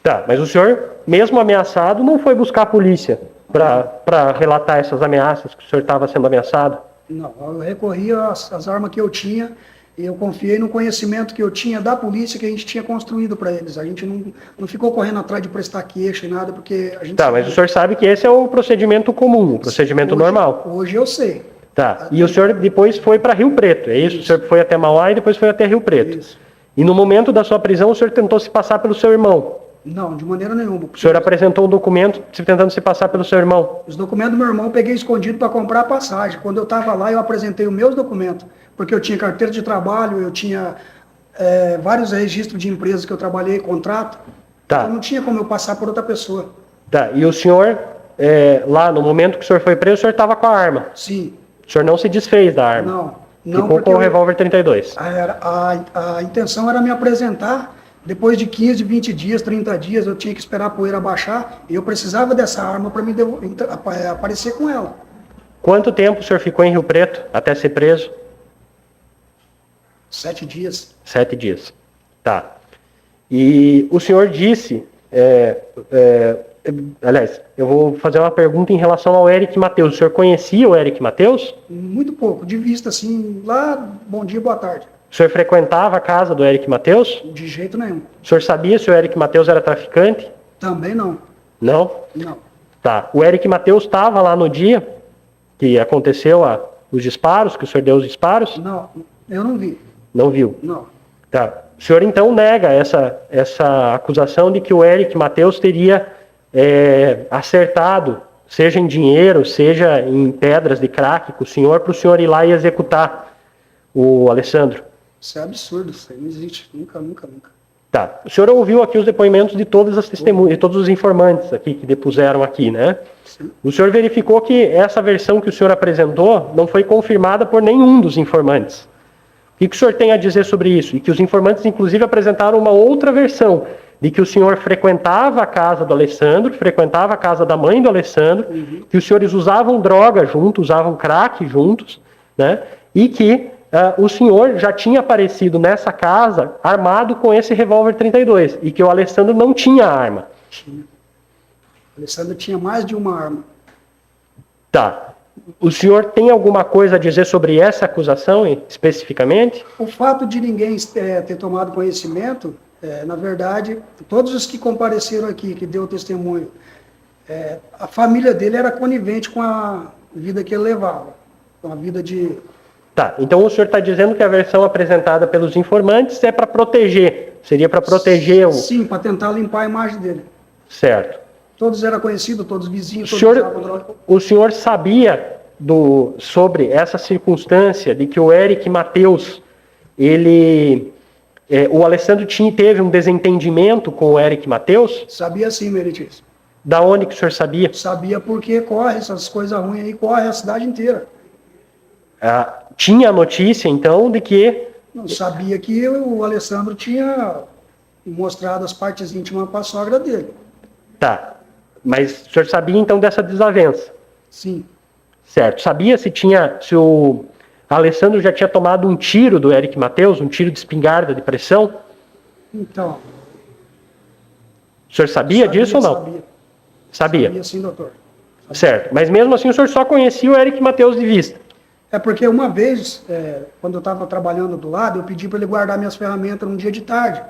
Tá, mas o senhor, mesmo ameaçado, não foi buscar a polícia para relatar essas ameaças que o senhor estava sendo ameaçado?
Não, eu recorri às armas que eu tinha, e eu confiei no conhecimento que eu tinha da polícia que a gente tinha construído para eles. A gente não ficou correndo atrás de prestar queixa e nada, porque a gente...
Tá, mas o senhor sabe que esse é o procedimento comum, o procedimento normal.
Hoje eu sei.
Tá, e o senhor depois foi para Rio Preto, é isso? O senhor foi até Mauá e depois foi até Rio Preto.
Isso.
E no momento da sua prisão, o senhor tentou se passar pelo seu irmão?
Não, de maneira nenhuma.
O senhor apresentou um documento tentando se passar pelo seu irmão?
Os documentos do meu irmão eu peguei escondido para comprar a passagem. Quando eu estava lá, eu apresentei os meus documentos, porque eu tinha carteira de trabalho, eu tinha vários registros de empresas que eu trabalhei, contrato.
Tá.
Então não tinha como eu passar por outra pessoa.
Tá, e o senhor, lá no momento que o senhor foi preso, o senhor estava com a arma?
Sim.
O senhor não se desfez da arma?
Não.
Ficou com o revólver 32?
A intenção era me apresentar. Depois de 15, 20 dias, 30 dias, eu tinha que esperar a poeira baixar e eu precisava dessa arma para me aparecer com ela.
Quanto tempo o senhor ficou em Rio Preto até ser preso?
7 dias.
7 dias. Tá. E o senhor disse... aliás, eu vou fazer uma pergunta em relação ao Eric Mateus. O senhor conhecia o Eric Mateus?
Muito pouco, de vista assim, lá, bom dia, boa tarde.
O senhor frequentava a casa do Eric Mateus?
De jeito nenhum.
O senhor sabia se o Eric Mateus era traficante?
Também não.
Não?
Não.
Tá. O Eric Mateus estava lá no dia que aconteceu os disparos, que o senhor deu os disparos?
Não, eu não vi.
Não viu?
Não.
Tá. O senhor então nega essa acusação de que o Eric Mateus teria acertado, seja em dinheiro, seja em pedras de crack, com o senhor, para o senhor ir lá e executar o Alessandro?
Isso é absurdo, isso aí não existe. Nunca.
Tá. O senhor ouviu aqui os depoimentos de todas as testemunhas, de todos os informantes aqui que depuseram aqui, né?
Sim.
O senhor verificou que essa versão que o senhor apresentou não foi confirmada por nenhum dos informantes. O que o senhor tem a dizer sobre isso? E que os informantes, inclusive, apresentaram uma outra versão, de que o senhor frequentava a casa do Alessandro, frequentava a casa da mãe do Alessandro, que os senhores usavam droga juntos, usavam crack juntos, né? E que o senhor já tinha aparecido nessa casa armado com esse revólver 32, e que o Alessandro não tinha arma.
Tinha. O Alessandro tinha mais de uma arma.
Tá. O senhor tem alguma coisa a dizer sobre essa acusação especificamente?
O fato de ninguém ter tomado conhecimento, na verdade, todos os que compareceram aqui, que deu testemunho, a família dele era conivente com a vida que ele levava, com a vida de...
Tá, então o senhor está dizendo que a versão apresentada pelos informantes é para proteger, seria para proteger o...
Sim, para tentar limpar a imagem dele.
Certo.
Todos eram conhecidos, todos vizinhos, todos usavam droga.
O senhor sabia
sobre essa circunstância de que o Eric Mateus, o Alessandro teve um desentendimento com o Eric Mateus?
Sabia sim, meritíssimo.
Da onde que o senhor sabia?
Sabia porque corre essas coisas ruins aí, corre a cidade inteira.
Tinha a notícia, então, de que...
Não sabia que o Alessandro tinha mostrado as partes íntimas para a sogra dele.
Tá. Mas o senhor sabia, então, dessa desavença?
Sim.
Certo. Sabia se o Alessandro já tinha tomado um tiro do Eric Mateus, um tiro de espingarda de pressão?
Então...
O senhor sabia disso ou não?
Sabia.
Sabia
Sim, doutor. Sabia.
Certo. Mas mesmo assim o senhor só conhecia o Eric Mateus de vista?
É porque uma vez, quando eu estava trabalhando do lado, eu pedi para ele guardar minhas ferramentas num dia de tarde,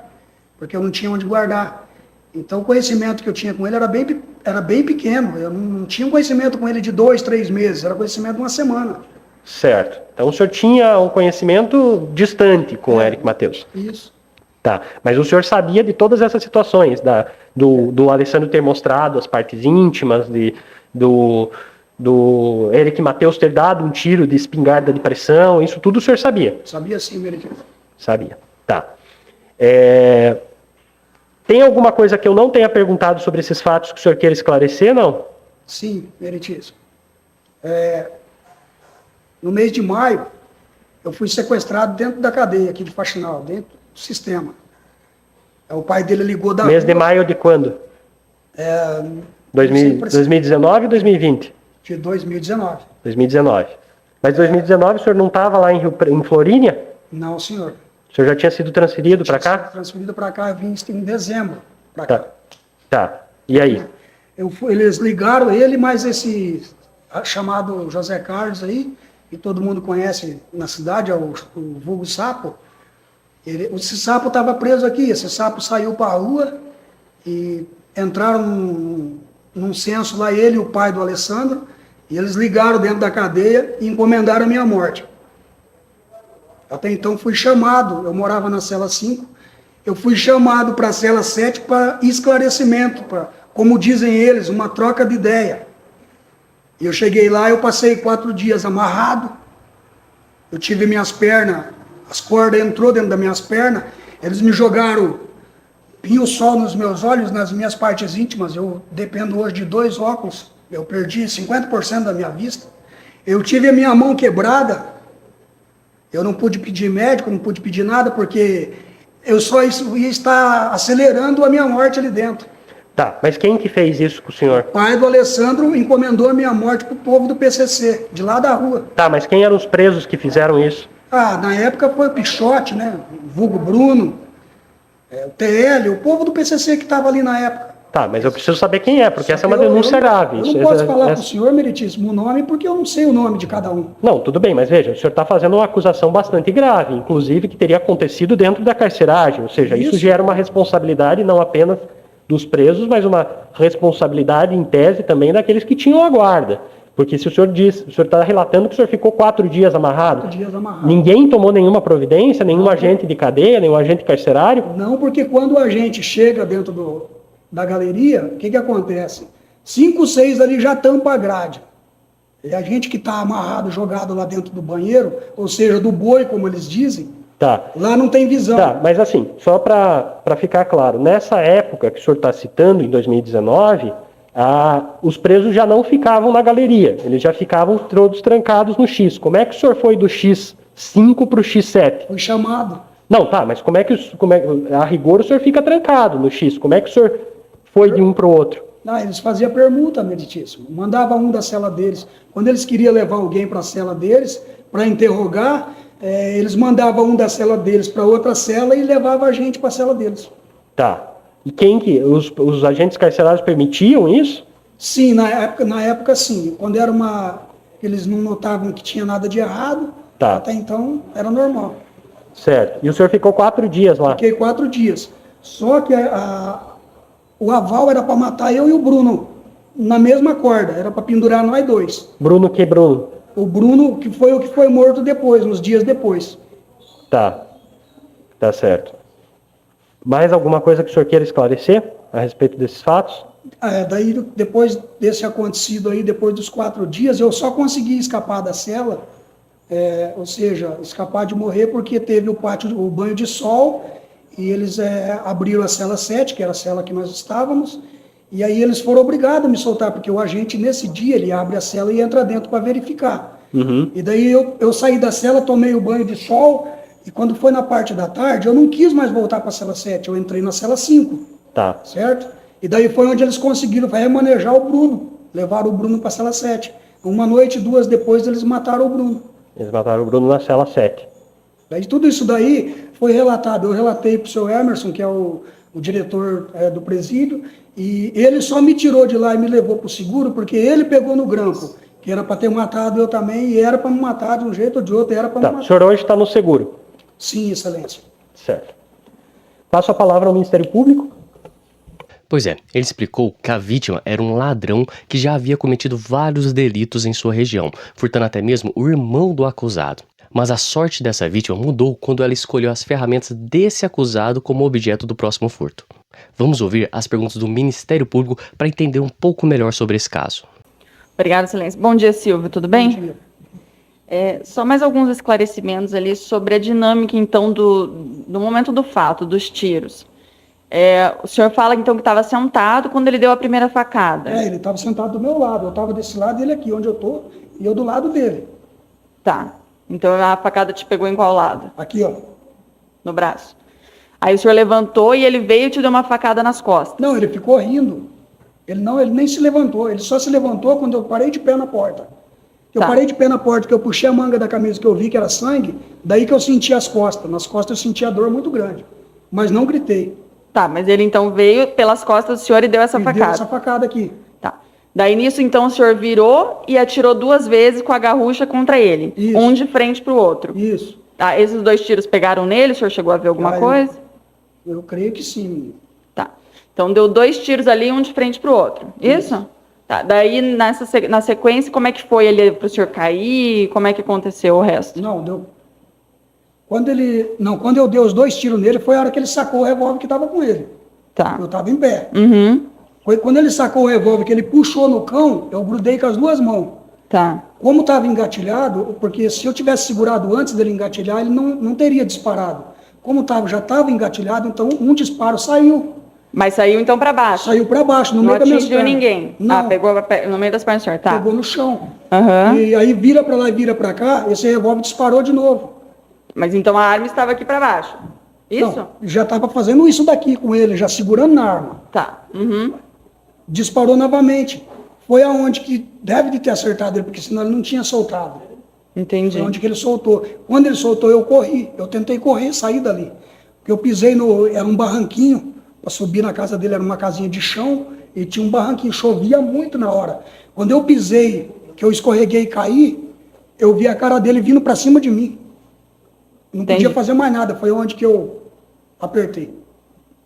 porque eu não tinha onde guardar. Então o conhecimento que eu tinha com ele era bem pequeno. Eu não tinha um conhecimento com ele de 2, 3 meses, era conhecimento de uma semana.
Certo. Então o senhor tinha um conhecimento distante com o Eric Mateus.
Isso.
Tá. Mas o senhor sabia de todas essas situações, do Alessandro ter mostrado as partes íntimas, do Eric Mateus ter dado um tiro de espingarda de pressão, isso tudo o senhor sabia?
Sabia sim, meritíssimo.
Sabia. Tá. Tem alguma coisa que eu não tenha perguntado sobre esses fatos que o senhor queira esclarecer, não?
Sim, meritíssimo. No mês de maio, eu fui sequestrado dentro da cadeia aqui de Faxinal, dentro do sistema. O pai dele ligou da
Mês de maio de quando? 2019 ou 2020?
De 2019.
2019. Mas 2019 o senhor não estava lá em Florínia?
Não, senhor.
O senhor já tinha sido transferido para cá?
Transferido para cá, eu vim em dezembro. Cá.
Tá. E aí?
Eles ligaram ele, mas esse chamado José Carlos aí, que todo mundo conhece na cidade, é o vulgo Sapo. Esse sapo estava preso aqui, esse sapo saiu para a rua e entraram num censo lá, ele e o pai do Alessandro, e eles ligaram dentro da cadeia e encomendaram a minha morte. Até então fui chamado, eu morava na cela 5, eu fui chamado para a cela 7 para esclarecimento, como dizem eles, uma troca de ideia. E eu cheguei lá, eu passei 4 dias amarrado, eu tive minhas pernas, as cordas entrou dentro das minhas pernas, eles me jogaram pinho-sol nos meus olhos, nas minhas partes íntimas, eu dependo hoje de 2 óculos, eu perdi 50% da minha vista, eu tive a minha mão quebrada, eu não pude pedir médico, não pude pedir nada, porque eu só ia estar acelerando a minha morte ali dentro.
Tá, mas quem que fez isso com o senhor?
O pai do Alessandro encomendou a minha morte para o povo do PCC, de lá da rua.
Tá, mas quem eram os presos que fizeram isso?
Na época foi o Pichote, né? O vulgo Bruno, o TL, o povo do PCC que estava ali na época.
Tá, mas eu preciso saber quem é, porque essa é uma denúncia grave.
Eu não posso falar para o senhor, meritíssimo, o nome, porque eu não sei o nome de cada um.
Não, tudo bem, mas veja, o senhor está fazendo uma acusação bastante grave, inclusive que teria acontecido dentro da carceragem, ou seja, isso gera uma responsabilidade não apenas dos presos, mas uma responsabilidade em tese também daqueles que tinham a guarda. Porque se o senhor está relatando que o senhor ficou 4 dias amarrado,
4 dias amarrado.
Ninguém tomou nenhuma providência, nenhum agente de cadeia, nenhum agente carcerário?
Não, porque quando a gente chega dentro da galeria, o que acontece? 5, 6 ali já tampa a grade. E a gente que está amarrado, jogado lá dentro do banheiro, ou seja, do boi, como eles dizem, lá não tem visão.
Tá, mas assim, só para ficar claro, nessa época que o senhor está citando, em 2019, os presos já não ficavam na galeria, eles já ficavam todos trancados no X. Como é que o senhor foi do X5 para o X7?
Foi chamado.
Não, tá, mas como é que a rigor o senhor fica trancado no X? Como é que o senhor foi de um para o outro?
Não, eles faziam permuta, meritíssimo. Mandava um da cela deles. Quando eles queriam levar alguém para a cela deles, para interrogar, eles mandavam um da cela deles para outra cela e levava a gente para a cela deles.
Tá. E os agentes carcerários permitiam isso?
Sim, na época sim. Quando era eles não notavam que tinha nada de errado, até então era normal.
Certo. E o senhor ficou 4 dias lá?
Fiquei 4 dias. Só que o aval era para matar eu e o Bruno na mesma corda. Era para pendurar nós 2.
Bruno que Bruno?
O Bruno, que foi o que foi morto depois, uns dias depois.
Tá certo. Mais alguma coisa que o senhor queira esclarecer a respeito desses fatos?
Daí, depois desse acontecido aí, depois dos 4 dias, eu só consegui escapar da cela, ou seja, escapar de morrer, porque teve o banho de sol, e eles abriram a cela 7, que era a cela que nós estávamos, e aí eles foram obrigados a me soltar, porque o agente, nesse dia, ele abre a cela e entra dentro para verificar. E daí eu saí da cela, tomei o banho de sol, e quando foi na parte da tarde, eu não quis mais voltar para a cela 7, eu entrei na cela 5,
Tá.
certo? E daí foi onde eles conseguiram remanejar o Bruno, levaram o Bruno para a cela 7. Uma noite, 2 depois, eles mataram o Bruno.
Eles mataram o Bruno na cela 7.
Daí tudo isso daí foi relatado, eu relatei para o seu Emerson, que é o diretor do presídio, e ele só me tirou de lá e me levou para o seguro, porque ele pegou no grampo, que era para ter matado eu também, e era para me matar de um jeito ou de outro, era para me
Tá.
matar.
O senhor hoje está no seguro.
Sim, excelência.
Certo. Passo a palavra ao Ministério Público.
Pois é, ele explicou que a vítima era um ladrão que já havia cometido vários delitos em sua região, furtando até mesmo o irmão do acusado. Mas a sorte dessa vítima mudou quando ela escolheu as ferramentas desse acusado como objeto do próximo furto. Vamos ouvir as perguntas do Ministério Público para entender um pouco melhor sobre esse caso.
Obrigada, excelência. Bom dia, Silvio, tudo bem?
Bom dia.
Só mais alguns esclarecimentos ali sobre a dinâmica, então, do momento do fato, dos tiros. O senhor fala, então, que estava sentado quando ele deu a primeira facada.
Ele estava sentado do meu lado, eu estava desse lado e ele aqui, onde eu estou, e eu do lado dele.
Tá. Então, a facada te pegou em qual lado?
Aqui, ó.
No braço. Aí o senhor levantou e ele veio e te deu uma facada nas costas.
Não, ele ficou rindo. Ele nem se levantou, ele só se levantou quando eu parei de pé na porta. Eu
Tá.
parei de pé na porta, que eu puxei a manga da camisa, que eu vi que era sangue, daí que eu senti as costas. Nas costas eu senti a dor muito grande, mas não gritei.
Tá, mas ele então veio pelas costas do senhor e deu essa
Ele
facada.
deu essa facada aqui.
Tá. Daí nisso, então, o senhor virou e atirou 2 vezes com a garrucha contra ele.
Isso.
Um de frente pro outro.
Isso.
Tá, esses 2 tiros pegaram nele? O senhor chegou a ver alguma
Ah,
coisa?
Eu creio que sim.
Tá. Então deu 2 tiros ali, um de frente pro outro. Isso? Tá. Daí, na sequência, como é que foi ele pro senhor cair? Como é que aconteceu o resto?
Não, deu. Quando eu dei os 2 tiros nele, foi a hora que ele sacou o revólver que estava com ele.
Tá.
Eu estava em pé.
Uhum.
Foi quando ele sacou o revólver, que ele puxou no cão, eu grudei com as 2 mãos.
Tá.
Como estava engatilhado, porque se eu tivesse segurado antes dele engatilhar, ele não teria disparado. Como já estava engatilhado, então um disparo saiu.
Mas saiu então para baixo?
Saiu para baixo, no
Não
meio da minha
atingiu ninguém?
Não,
Pegou no meio das pernas do senhor, tá.
pegou no chão.
Aham.
E aí vira para lá e vira para cá, esse revólver disparou de novo.
Mas então a arma estava aqui para baixo? Isso?
Não, já estava fazendo isso daqui com ele, já segurando na arma.
Tá. Uhum.
Disparou novamente. Foi aonde que deve de ter acertado ele, porque senão ele não tinha soltado.
Entendi.
Foi onde que ele soltou. Quando ele soltou, eu corri. Eu tentei correr e sair dali. Porque eu pisei era um barranquinho, para subir na casa dele, era uma casinha de chão, e tinha um barranquinho, chovia muito na hora. Quando eu pisei, que eu escorreguei e caí, eu vi a cara dele vindo para cima de mim. Não
Entendi.
podia fazer mais nada, foi onde que eu apertei.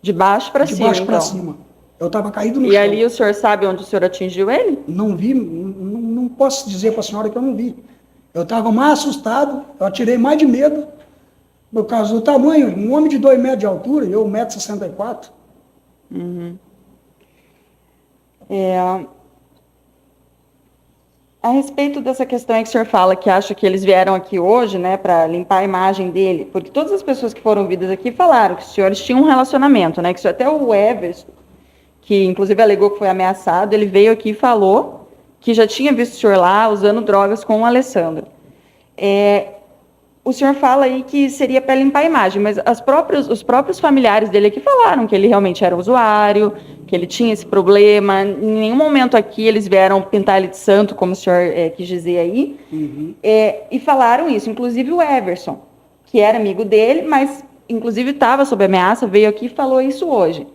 De baixo para
De
cima,
baixo para
então.
cima. Eu estava caído no
E
chão.
ali o senhor sabe onde o senhor atingiu ele?
Não vi, não posso dizer para a senhora que eu não vi. Eu estava mais assustado, eu atirei mais de medo. No caso do tamanho, um homem de 2 metros de altura, eu 1,64 m.
A respeito dessa questão aí que o senhor fala, que acha que eles vieram aqui hoje, né, para limpar a imagem dele, porque todas as pessoas que foram ouvidas aqui falaram que os senhores tinham um relacionamento, né, que até o Everson, que inclusive alegou que foi ameaçado, ele veio aqui e falou que já tinha visto o senhor lá usando drogas com o Alessandro. O senhor fala aí que seria para limpar a imagem, mas os próprios familiares dele aqui falaram que ele realmente era usuário, que ele tinha esse problema. Em nenhum momento aqui eles vieram pintar ele de santo, como o senhor quis dizer aí, e falaram isso. Inclusive o Everson, que era amigo dele, mas inclusive estava sob ameaça, veio aqui e falou isso hoje.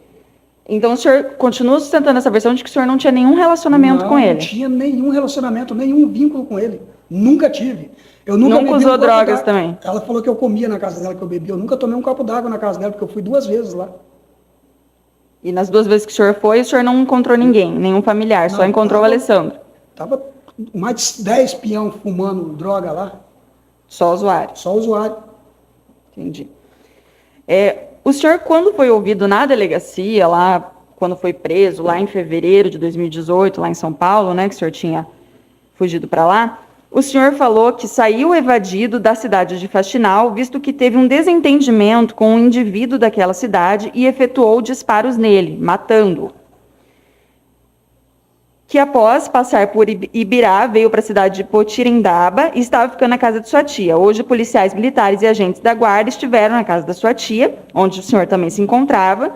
Então o senhor continua sustentando essa versão de que o senhor não tinha nenhum relacionamento com ele?
Não tinha nenhum relacionamento, nenhum vínculo com ele. Nunca tive. Eu nunca bebi
usou
um copo
drogas
d'água.
também?
Ela falou que eu comia na casa dela, que eu bebia. Eu nunca tomei um copo d'água na casa dela, porque eu fui 2 vezes lá.
E nas 2 vezes que o senhor foi, o senhor não encontrou ninguém, nenhum familiar, só encontrou o Alessandro.
Tava mais de 10 peão fumando droga lá.
Só usuário.
Só usuário.
Entendi. O senhor, quando foi ouvido na delegacia, lá, quando foi preso lá em fevereiro de 2018, lá em São Paulo, né, que o senhor tinha fugido para lá, o senhor falou que saiu evadido da cidade de Faxinal, visto que teve um desentendimento com um indivíduo daquela cidade e efetuou disparos nele, matando-o. Que após passar por Ibirá, veio para a cidade de Potirendaba e estava ficando na casa de sua tia. Hoje, policiais militares e agentes da guarda estiveram na casa da sua tia, onde o senhor também se encontrava,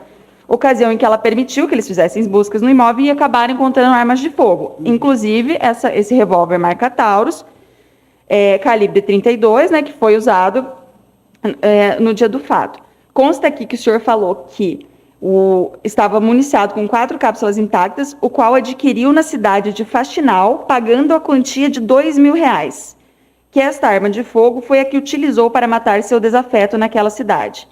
ocasião em que ela permitiu que eles fizessem buscas no imóvel e acabaram encontrando armas de fogo. Inclusive, esse revólver marca Taurus, calibre 32, né, que foi usado no dia do fato. Consta aqui que o senhor falou que estava municiado com 4 cápsulas intactas, o qual adquiriu na cidade de Faxinal, pagando a quantia de R$2.000, que esta arma de fogo foi a que utilizou para matar seu desafeto naquela cidade.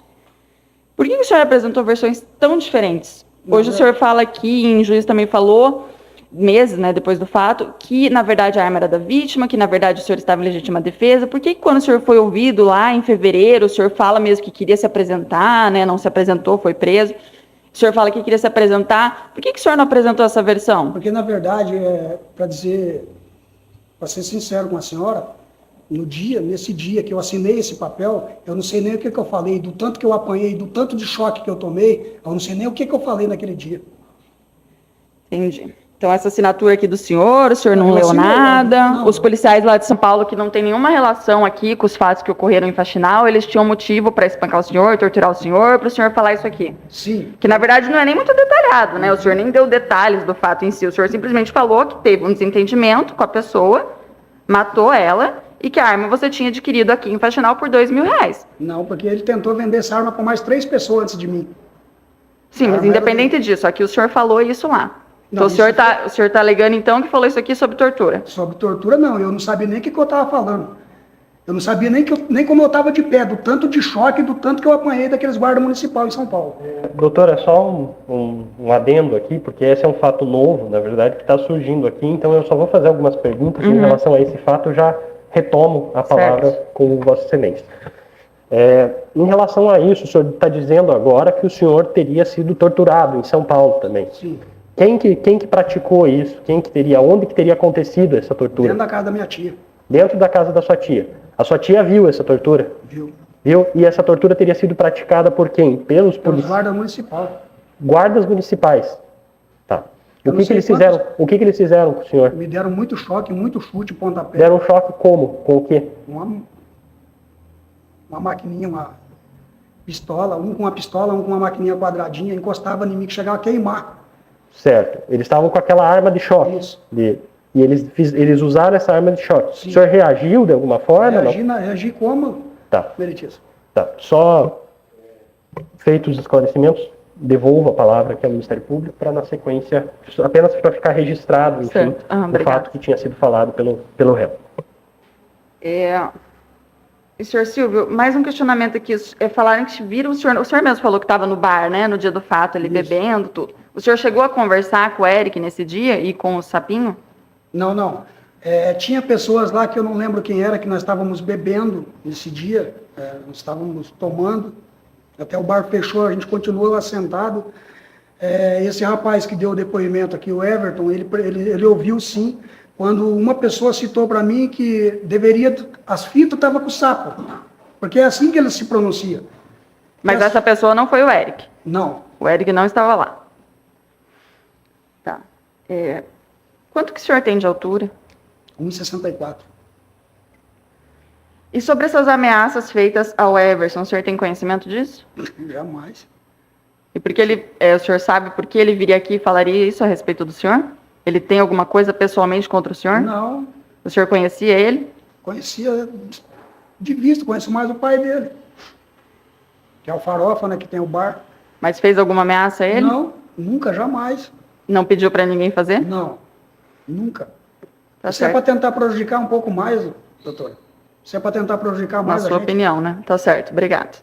Por que o senhor apresentou versões tão diferentes? Hoje o senhor fala aqui, em juiz também falou, meses, né, depois do fato, que na verdade a arma era da vítima, que na verdade o senhor estava em legítima defesa. Por que quando o senhor foi ouvido lá em fevereiro, o senhor fala mesmo que queria se apresentar, né, não se apresentou, foi preso? O senhor fala que queria se apresentar. Por que o senhor não apresentou essa versão?
Porque, na verdade, para ser sincero com a senhora, nesse dia que eu assinei esse papel, eu não sei nem o que eu falei, do tanto que eu apanhei, do tanto de choque que eu tomei, eu não sei nem o que eu falei naquele dia.
Entendi. Então, essa assinatura aqui do senhor, o senhor não leu nada. Não. Os policiais lá de São Paulo, que não tem nenhuma relação aqui com os fatos que ocorreram em Faxinal, eles tinham motivo para espancar o senhor, torturar o senhor, para o senhor falar isso aqui.
Sim.
Que, na verdade, não é nem muito detalhado, né? O senhor nem deu detalhes do fato em si. O senhor simplesmente falou que teve um desentendimento com a pessoa, matou ela, e que a arma você tinha adquirido aqui em Faxinal por R$2.000.
Não, porque ele tentou vender essa arma para mais 3 pessoas antes de mim.
Sim, mas independente disso, aqui o senhor falou isso lá.
Não,
então o senhor está alegando então que falou isso aqui sobre tortura?
Sobre tortura não, eu não sabia nem o que eu estava falando. Eu não sabia nem como eu estava de pé, do tanto de choque, do tanto que eu apanhei daqueles guardas municipais em São Paulo.
Doutora, só um adendo aqui, porque esse é um fato novo, na verdade, que está surgindo aqui, então eu só vou fazer algumas perguntas em relação a esse fato, eu já retomo a palavra com Vossa Excelência. Em relação a isso, o senhor está dizendo agora que o senhor teria sido torturado em São Paulo também.
Sim.
Quem que praticou isso? Onde que teria acontecido essa tortura?
Dentro da casa da minha tia.
Dentro da casa da sua tia. A sua tia viu essa tortura?
Viu.
Viu? E essa tortura teria sido praticada por quem? Pelos
guardas municipais.
Guardas municipais. Tá. O que eles fizeram? O que eles fizeram com o senhor?
Me deram muito choque, muito chute, pontapé.
Deram um choque como? Com o quê?
Uma maquininha, uma pistola, um com uma pistola, um com uma maquininha quadradinha, encostava em mim que chegava a queimar.
Certo. Eles estavam com aquela arma de choque.
Isso.
E eles usaram essa arma de choque.
Sim.
O senhor reagiu de alguma forma?
Reagi como?
Tá.
Meritíssimo.
Tá. Só feitos os esclarecimentos, devolvo a palavra aqui ao Ministério Público para, na sequência, apenas para ficar registrado, enfim, o fato que tinha sido falado pelo réu.
E, senhor Silvio, mais um questionamento aqui. Falaram que viram o senhor mesmo falou que estava no bar, né, no dia do fato, ele bebendo, tudo. O senhor chegou a conversar com o Eric nesse dia e com o Sapinho?
Não. Tinha pessoas lá que eu não lembro quem era, que nós estávamos bebendo nesse dia, nós estávamos tomando, até o bar fechou, a gente continuou lá sentado. Esse rapaz que deu o depoimento aqui, o Everton, ele ouviu sim, quando uma pessoa citou para mim que as fitas estavam com o sapo, porque é assim que ele se pronuncia.
Mas essa pessoa não foi o Eric?
Não.
O Eric não estava lá. Tá. Quanto que o senhor tem de altura?
1,64.
E sobre essas ameaças feitas ao Everson, o senhor tem conhecimento disso?
Jamais.
E porque o senhor sabe por que ele viria aqui e falaria isso a respeito do senhor? Ele tem alguma coisa pessoalmente contra o senhor?
Não.
O senhor conhecia ele?
Conhecia de vista, conheço mais o pai dele. Que é o Farofa, né, que tem o bar.
Mas fez alguma ameaça a ele?
Não, nunca, jamais.
Não pediu para ninguém fazer?
Não, nunca.
Tá
Isso é para tentar prejudicar um pouco mais, doutora. Isso é para tentar prejudicar mais
a gente. Na sua opinião, né? Tá certo, obrigado.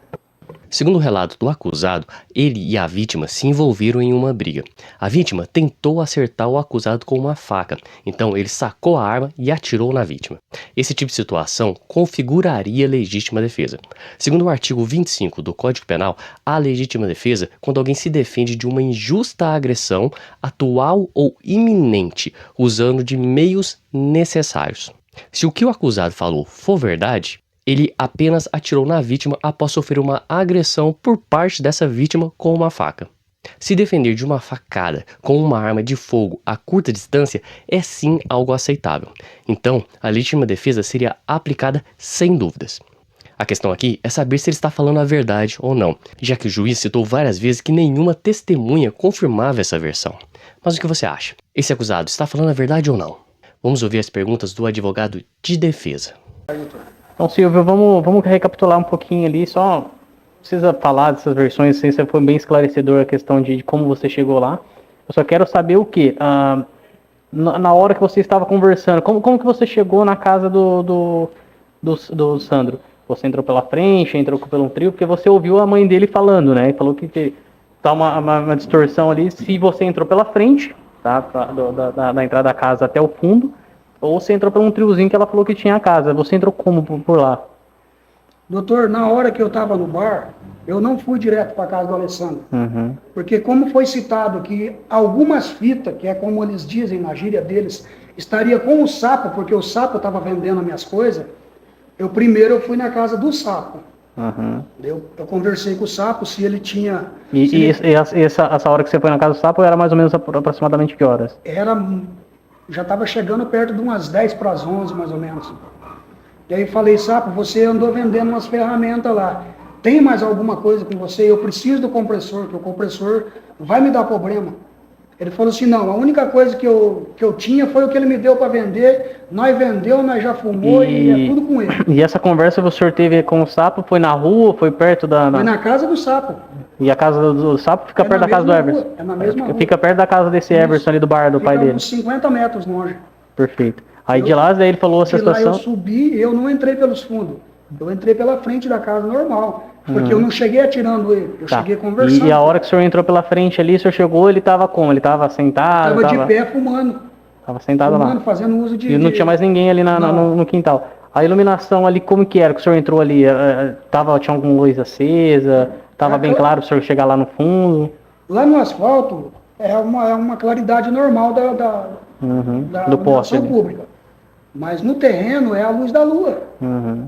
Segundo o relato do acusado, ele e a vítima se envolveram em uma briga. A vítima tentou acertar o acusado com uma faca, então ele sacou a arma e atirou na vítima. Esse tipo de situação configuraria legítima defesa. Segundo o artigo 25 do Código Penal, há legítima defesa quando alguém se defende de uma injusta agressão atual ou iminente, usando de meios necessários. Se o que o acusado falou for verdade, ele apenas atirou na vítima após sofrer uma agressão por parte dessa vítima com uma faca. Se defender de uma facada com uma arma de fogo a curta distância é sim algo aceitável. Então, a legítima defesa seria aplicada sem dúvidas. A questão aqui é saber se ele está falando a verdade ou não, já que o juiz citou várias vezes que nenhuma testemunha confirmava essa versão. Mas o que você acha? Esse acusado está falando a verdade ou não? Vamos ouvir as perguntas do advogado de defesa.
Então, Silvio, vamos recapitular um pouquinho ali, só precisa falar dessas versões, assim, você foi bem esclarecedor a questão de como você chegou lá. Eu só quero saber o quê? Na hora que você estava conversando, como que você chegou na casa do Sandro? Você entrou pela frente, entrou pelo trio, porque você ouviu a mãe dele falando, né? Falou que tá uma distorção ali, se você entrou pela frente, tá? Da entrada da casa até o fundo, ou você entrou por um triozinho que ela falou que tinha a casa. Você entrou como por lá?
Doutor, na hora que eu estava no bar, eu não fui direto para a casa do Alessandro.
Uhum.
Porque como foi citado que algumas fitas, que é como eles dizem na gíria deles, estaria com o sapo, porque o sapo estava vendendo as minhas coisas, eu fui na casa do sapo.
Uhum.
Eu conversei com o sapo, se ele tinha...
Essa hora que você foi na casa do sapo era mais ou menos aproximadamente que horas?
Já estava chegando perto de umas 10 para as 11, mais ou menos. E aí falei, sapo, você andou vendendo umas ferramentas lá. Tem mais alguma coisa com você? Eu preciso do compressor, que o compressor vai me dar problema. Ele falou assim, não, a única coisa que eu tinha foi o que ele me deu para vender. Nós vendeu, nós já fumou e é tudo com ele.
E essa conversa que o senhor teve com o sapo foi na rua, foi perto da...
Foi na casa do sapo.
E a casa do sapo fica perto da casa do Everson?
É na mesma rua.
Fica perto da casa desse Everson ali do bar do pai dele?
Uns 50 metros longe.
Perfeito. Aí de lá, daí ele falou essa situação...
De lá eu subi, eu não entrei pelos fundos. Eu entrei pela frente da casa normal. Porque eu não cheguei atirando ele, eu cheguei conversando.
E a hora que o senhor entrou pela frente ali, o senhor chegou, ele estava como? Ele estava sentado?
Estava de pé fumando.
Estava sentado lá.
Fazendo uso de...
E não tinha mais ninguém ali no quintal. A iluminação ali, como que era que o senhor entrou ali? Tinha alguma luz acesa? Estava bem claro o senhor chegar lá no fundo?
Lá no asfalto é uma claridade normal da
do poste
iluminação pública. Mas no terreno é a luz da lua.
Uhum.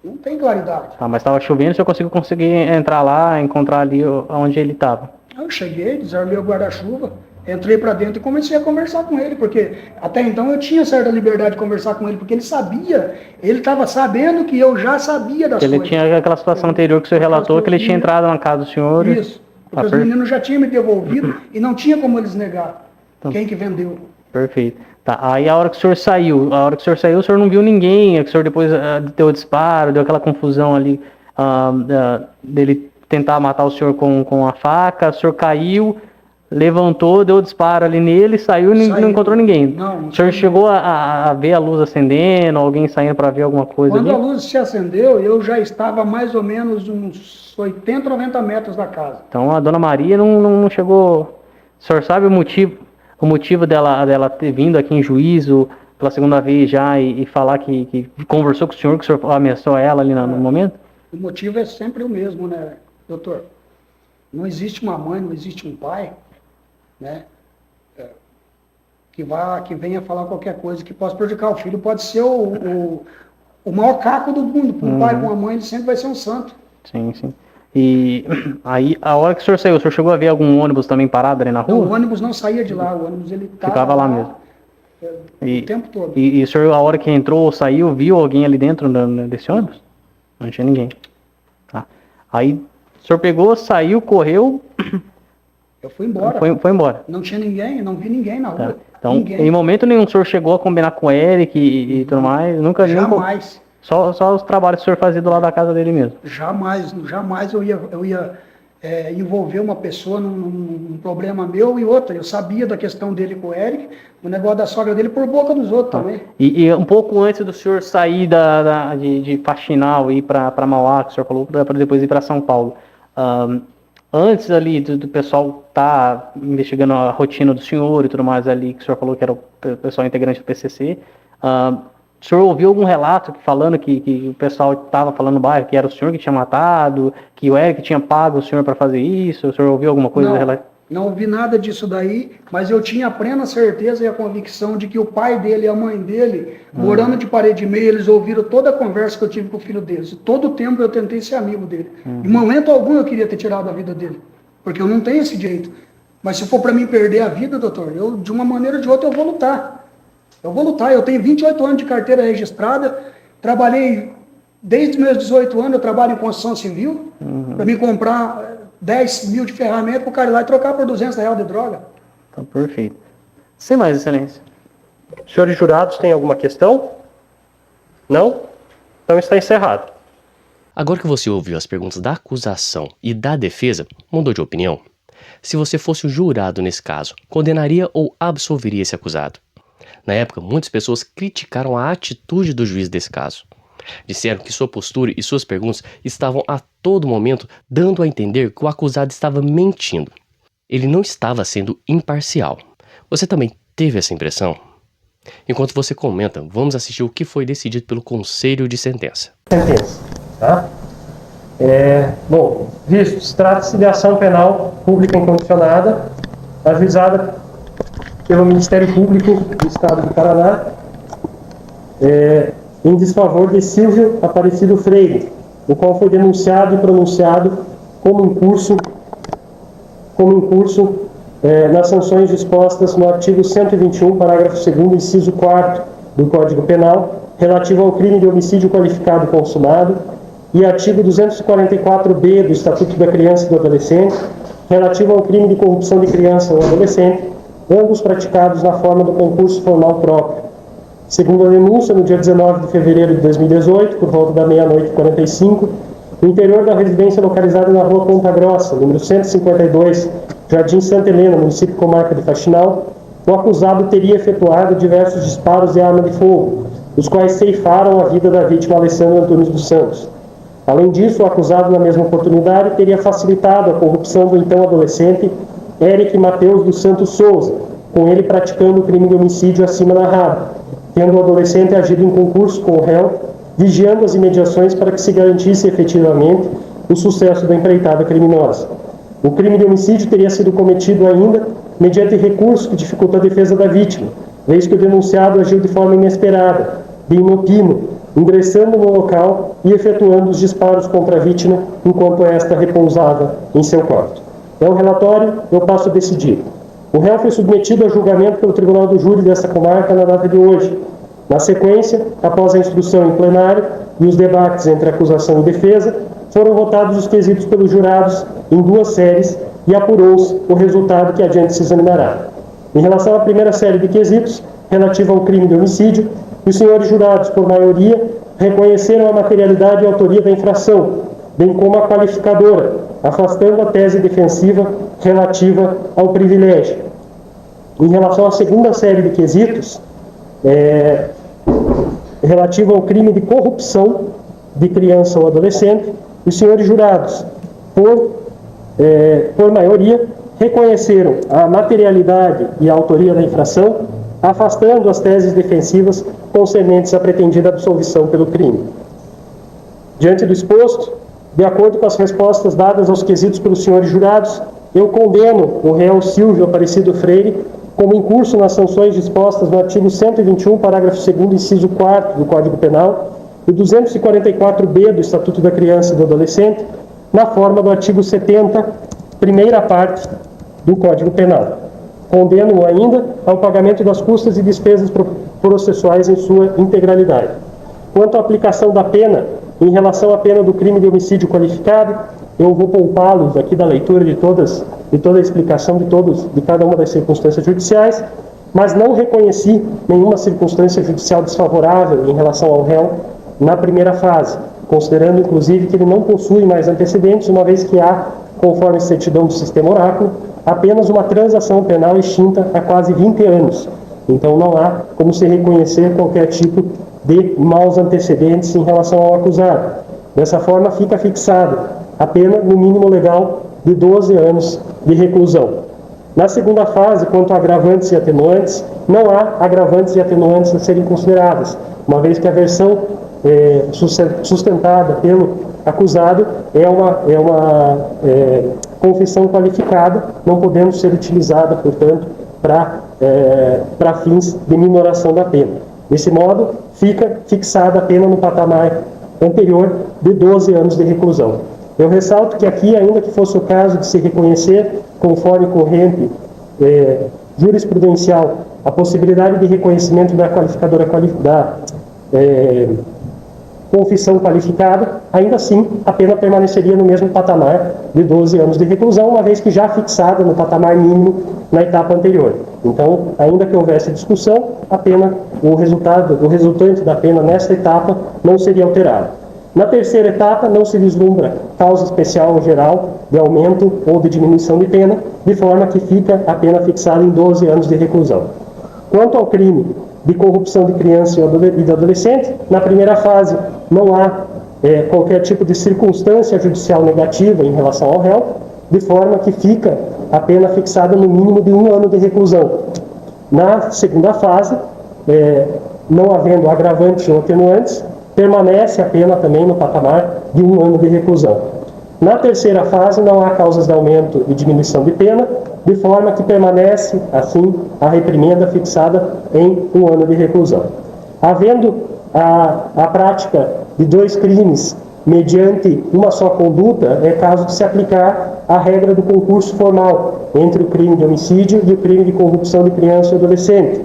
Não tem claridade.
Mas estava chovendo, o senhor conseguiu entrar lá, encontrar ali onde ele estava? Eu
cheguei, desarmei o guarda-chuva, entrei para dentro e comecei a conversar com ele, porque até então eu tinha certa liberdade de conversar com ele, porque ele estava sabendo que eu já sabia das coisas.
Ele tinha aquela situação anterior que o senhor relatou, que ele tinha entrado na casa do senhor.
Isso, porque os meninos já tinham me devolvido e não tinha como eles negar quem que vendeu.
Perfeito. Tá, aí a hora que o senhor saiu, o senhor não viu ninguém, o senhor depois deu o disparo, deu aquela confusão ali, dele tentar matar o senhor com a faca, o senhor caiu, levantou, deu o disparo ali nele, saiu e não encontrou ninguém.
Não,
o senhor chegou a ver a luz acendendo, alguém saindo para ver alguma coisa
Quando
ali?
a luz se acendeu, eu já estava mais ou menos uns 80, 90 metros da casa.
Então a dona Maria não chegou... O senhor sabe o motivo dela ter vindo aqui em juízo pela segunda vez já e falar que conversou com o senhor ameaçou ela ali no momento?
O motivo é sempre o mesmo, né, doutor? Não existe uma mãe, não existe um pai, né, que venha falar qualquer coisa que possa prejudicar o filho. Pode ser o maior caco do mundo. Para um pai, para uma mãe, ele sempre vai ser um santo.
Sim, sim. E aí, a hora que o senhor saiu, o senhor chegou a ver algum ônibus também parado ali na rua?
Não, o ônibus não saía de lá, o ônibus ele
ficava lá mesmo.
O tempo todo.
E o senhor, a hora que entrou ou saiu, viu alguém ali dentro desse ônibus? Não tinha ninguém. Tá. Aí, o senhor pegou, saiu, correu...
Eu fui embora.
Foi embora.
Não tinha ninguém, não vi ninguém na rua.
Tá. Então,
ninguém.
Em momento nenhum, o senhor chegou a combinar com o Eric e tudo mais? Nunca?
Jamais.
Só os trabalhos que o senhor fazia do lado da casa dele mesmo?
Jamais eu ia envolver uma pessoa num problema meu e outra. Eu sabia da questão dele com o Eric, o negócio da sogra dele por boca dos outros também.
E um pouco antes do senhor sair de Faxinal e ir para Mauá, que o senhor falou, para depois ir para São Paulo, antes ali do pessoal estar investigando a rotina do senhor e tudo mais ali, que o senhor falou que era o pessoal integrante do PCC, o senhor ouviu algum relato falando que o pessoal estava falando no bairro que era o senhor que tinha matado, que o Eric tinha pago o senhor para fazer isso? O senhor ouviu alguma coisa?
Não ouvi nada disso daí, mas eu tinha a plena certeza e a convicção de que o pai dele e a mãe dele, morando de parede e meia, eles ouviram toda a conversa que eu tive com o filho deles. E todo o tempo eu tentei ser amigo dele. Em momento algum eu queria ter tirado a vida dele, porque eu não tenho esse direito. Mas se for para mim perder a vida, doutor, eu de uma maneira ou de outra eu vou lutar. Eu tenho 28 anos de carteira registrada, trabalhei desde meus 18 anos, eu trabalho em construção civil, para me comprar 10 mil de ferramenta para o cara ir lá e trocar por R$200 de droga.
Então, perfeito. Sem mais, excelência.
Senhores jurados, tem alguma questão? Não? Então está encerrado.
Agora que você ouviu as perguntas da acusação e da defesa, mudou de opinião? Se você fosse o jurado nesse caso, condenaria ou absolveria esse acusado? Na época, muitas pessoas criticaram a atitude do juiz desse caso. Disseram que sua postura e suas perguntas estavam a todo momento dando a entender que o acusado estava mentindo. Ele não estava sendo imparcial. Você também teve essa impressão? Enquanto você comenta, vamos assistir o que foi decidido pelo Conselho de Sentença.
Sentença, tá? Bom, vistos, trata-se de ação penal pública incondicionada, ajuizada pelo Ministério Público do Estado do Paraná, em desfavor de Silvio Aparecido Freire, o qual foi denunciado e pronunciado como incurso nas sanções dispostas no artigo 121, parágrafo 2º, inciso 4º do Código Penal, relativo ao crime de homicídio qualificado consumado, e artigo 244-B do Estatuto da Criança e do Adolescente, relativo ao crime de corrupção de criança ou adolescente, ambos praticados na forma do concurso formal próprio. Segundo a denúncia, no dia 19 de fevereiro de 2018, por volta da meia-noite e 45, no interior da residência localizada na rua Ponta Grossa, número 152, Jardim Santa Helena, município e comarca de Faxinal, o acusado teria efetuado diversos disparos de arma de fogo, os quais ceifaram a vida da vítima Alessandra Antunes dos Santos. Além disso, o acusado, na mesma oportunidade, teria facilitado a corrupção do então adolescente Eric Mateus dos Santos Souza, com ele praticando o crime de homicídio acima narrado, tendo o adolescente agido em concurso com o réu, vigiando as imediações para que se garantisse efetivamente o sucesso da empreitada criminosa. O crime de homicídio teria sido cometido ainda mediante recurso que dificulta a defesa da vítima, vez que o denunciado agiu de forma inesperada, de inopino, ingressando no local e efetuando os disparos contra a vítima enquanto esta repousava em seu quarto. É o relatório, eu passo a decidir. O réu foi submetido a julgamento pelo Tribunal do Júri dessa comarca na data de hoje. Na sequência, após a instrução em plenário e os debates entre acusação e defesa, foram votados os quesitos pelos jurados em 2 séries e apurou-se o resultado que adiante se examinará. Em relação à primeira série de quesitos, relativa ao crime de homicídio, os senhores jurados, por maioria, reconheceram a materialidade e autoria da infração, bem como a qualificadora, afastando a tese defensiva relativa ao privilégio. Em relação à segunda série de quesitos, relativa ao crime de corrupção de criança ou adolescente, os senhores jurados, por maioria, reconheceram a materialidade e a autoria da infração, afastando as teses defensivas concernentes à pretendida absolvição pelo crime. Diante do exposto, de acordo com as respostas dadas aos quesitos pelos senhores jurados, eu condeno o réu Silvio Aparecido Freire como incurso nas sanções dispostas no artigo 121, parágrafo 2º, inciso 4º do Código Penal e 244-B do Estatuto da Criança e do Adolescente, na forma do artigo 70, primeira parte do Código Penal. Condeno-o ainda ao pagamento das custas e despesas processuais em sua integralidade. Quanto à aplicação da pena, em relação à pena do crime de homicídio qualificado, eu vou poupá-los aqui da leitura de toda a explicação de cada uma das circunstâncias judiciais, mas não reconheci nenhuma circunstância judicial desfavorável em relação ao réu na primeira fase, considerando inclusive que ele não possui mais antecedentes, uma vez que há
conforme certidão do sistema Oráculo, apenas uma transação penal extinta há quase 20 anos. Então não há como se reconhecer qualquer tipo de maus antecedentes em relação ao acusado. Dessa forma, fica fixada a pena no mínimo legal de 12 anos de reclusão. Na segunda fase, quanto a agravantes e atenuantes, não há agravantes e atenuantes a serem consideradas, uma vez que a versão sustentada pelo acusado é uma confissão qualificada, não podendo ser utilizada, portanto, para fins de minoração da pena. Desse modo, fica fixada a pena no patamar anterior de 12 anos de reclusão. Eu ressalto que aqui, ainda que fosse o caso de se reconhecer, conforme corrente jurisprudencial, a possibilidade de reconhecimento da qualificadora confissão qualificada, ainda assim a pena permaneceria no mesmo patamar de 12 anos de reclusão, uma vez que já fixada no patamar mínimo na etapa anterior. Então, ainda que houvesse discussão, a pena, o resultante da pena nesta etapa não seria alterado. Na terceira etapa, não se vislumbra causa especial ou geral de aumento ou de diminuição de pena, de forma que fica a pena fixada em 12 anos de reclusão. Quanto ao crime de corrupção de criança e de adolescente, na primeira fase não há qualquer tipo de circunstância judicial negativa em relação ao réu, de forma que fica a pena fixada no mínimo de 1 ano de reclusão. Na segunda fase, não havendo agravantes ou atenuantes, permanece a pena também no patamar de 1 ano de reclusão. Na terceira fase, não há causas de aumento e diminuição de pena, de forma que permanece, assim, a reprimenda fixada em 1 ano de reclusão. Havendo a prática de 2 crimes mediante uma só conduta, é caso de se aplicar a regra do concurso formal entre o crime de homicídio e o crime de corrupção de criança e adolescente.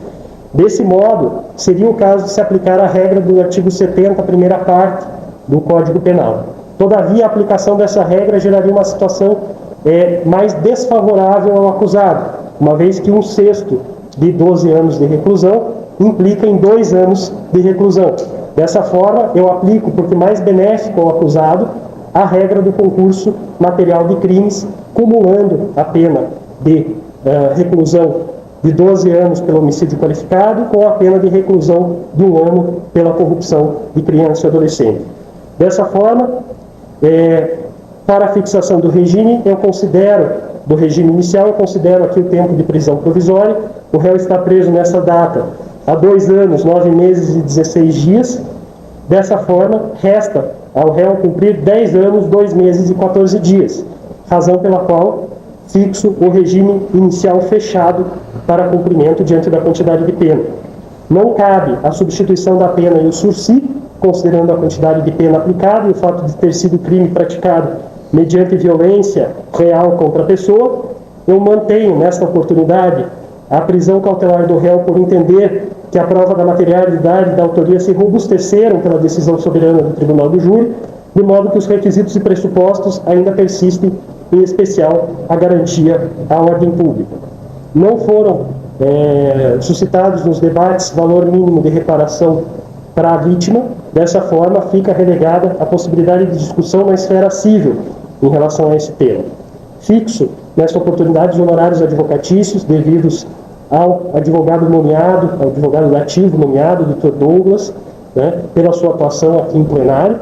Desse modo, seria o caso de se aplicar a regra do artigo 70, primeira parte do Código Penal. Todavia, a aplicação dessa regra geraria uma situação mais desfavorável ao acusado, uma vez que 1/6 de 12 anos de reclusão implica em 2 anos de reclusão. Dessa forma, eu aplico, porque mais benéfico ao acusado, a regra do concurso material de crimes, cumulando a pena de reclusão de 12 anos pelo homicídio qualificado com a pena de reclusão de 1 ano pela corrupção de criança e adolescente. Dessa forma, para a fixação do regime, do regime inicial, eu considero aqui o tempo de prisão provisória. O réu está preso nessa data há 2 anos, 9 meses e 16 dias. Dessa forma, resta ao réu cumprir 10 anos, 2 meses e 14 dias, razão pela qual fixo o regime inicial fechado para cumprimento diante da quantidade de pena. Não cabe a substituição da pena e o sursi, considerando a quantidade de pena aplicada e o fato de ter sido crime praticado mediante violência real contra a pessoa. Eu mantenho, nesta oportunidade, a prisão cautelar do réu por entender que a prova da materialidade e da autoria se robusteceram pela decisão soberana do Tribunal do Júri, de modo que os requisitos e pressupostos ainda persistem, em especial a garantia à ordem pública. Não foram suscitados nos debates valor mínimo de reparação para a vítima. Dessa forma, fica relegada a possibilidade de discussão na esfera civil em relação a esse tema. Fixo, nessa oportunidade, os honorários advocatícios devidos ao advogado nomeado, ao advogado ativo nomeado, Dr. Douglas, pela sua atuação aqui em plenário.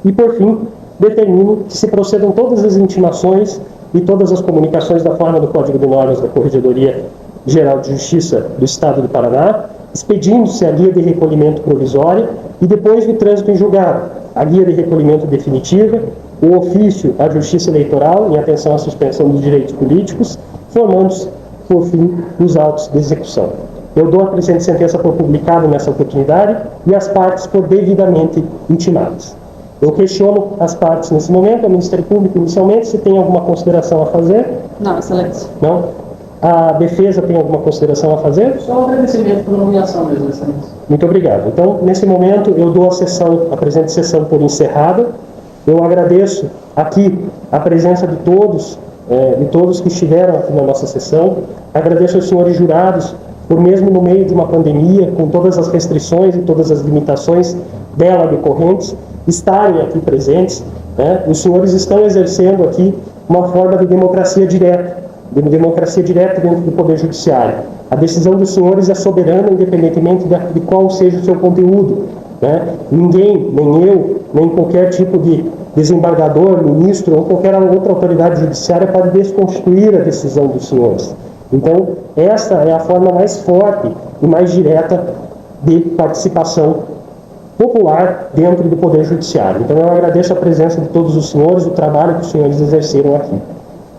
E, por fim, determino que se procedam todas as intimações e todas as comunicações da forma do Código de Normas da Corregedoria Geral de Justiça do Estado do Paraná, expedindo-se a guia de recolhimento provisória e, depois do trânsito em julgado, a guia de recolhimento definitiva, o ofício à Justiça Eleitoral em atenção à suspensão dos direitos políticos, formando-se, por fim, os autos de execução. Eu dou a presente sentença por publicada nessa oportunidade e as partes por devidamente intimadas. Eu questiono as partes nesse momento, o Ministério Público inicialmente, se tem alguma consideração a fazer.
Não, excelência.
Não? A defesa tem alguma consideração a fazer?
Só um agradecimento pela nomeação mesmo, excelência.
Muito obrigado. Então, nesse momento, eu dou a presente sessão por encerrada. Eu agradeço aqui a presença de todos que estiveram aqui na nossa sessão. Agradeço aos senhores jurados por, mesmo no meio de uma pandemia, com todas as restrições e todas as limitações dela decorrentes, estarem aqui presentes. Os senhores estão exercendo aqui uma forma de democracia direta dentro do Poder Judiciário. A decisão dos senhores é soberana, independentemente de qual seja o seu conteúdo, né? Ninguém, nem eu, nem qualquer tipo de desembargador, ministro ou qualquer outra autoridade judiciária pode desconstruir a decisão dos senhores. Então, essa é a forma mais forte e mais direta de participação popular dentro do Poder Judiciário. Então, eu agradeço a presença de todos os senhores, o trabalho que os senhores exerceram aqui.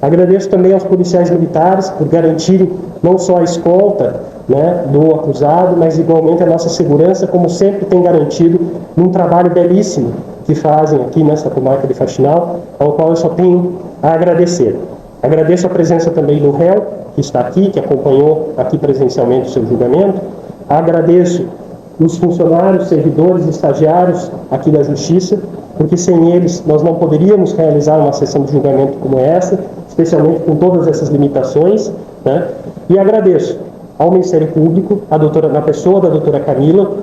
Agradeço também aos policiais militares por garantirem não só a escolta, né, do acusado, mas igualmente a nossa segurança, como sempre tem garantido num trabalho belíssimo que fazem aqui nesta comarca de Faxinal, ao qual eu só tenho a agradecer. Agradeço a presença também do réu, que está aqui, que acompanhou aqui presencialmente o seu julgamento. Agradeço os funcionários, servidores, estagiários aqui da Justiça, porque sem eles nós não poderíamos realizar uma sessão de julgamento como essa, especialmente com todas essas limitações, né? E agradeço ao Ministério Público, na pessoa da doutora Camila.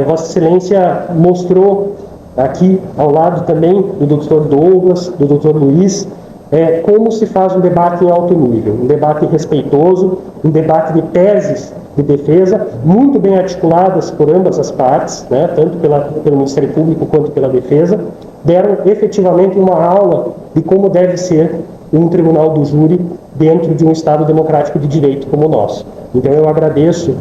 Vossa Excelência mostrou aqui ao lado também do doutor Douglas, do doutor Luiz, como se faz um debate em alto nível, um debate respeitoso, um debate de teses de defesa, muito bem articuladas por ambas as partes, né, tanto pelo Ministério Público quanto pela defesa, deram efetivamente uma aula de como deve ser um tribunal do júri dentro de um Estado democrático de direito como o nosso. Então eu agradeço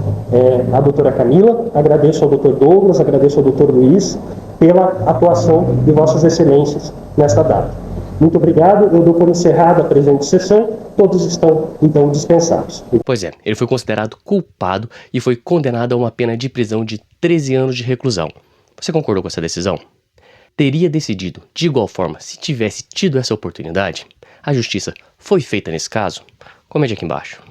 à doutora Camila, agradeço ao doutor Douglas, agradeço ao doutor Luiz pela atuação de vossas excelências nesta data. Muito obrigado, eu dou por encerrada a presente sessão, todos estão então dispensados.
Pois é, ele foi considerado culpado e foi condenado a uma pena de prisão de 13 anos de reclusão. Você concordou com essa decisão? Teria decidido de igual forma se tivesse tido essa oportunidade? A justiça foi feita nesse caso? Comente aqui embaixo.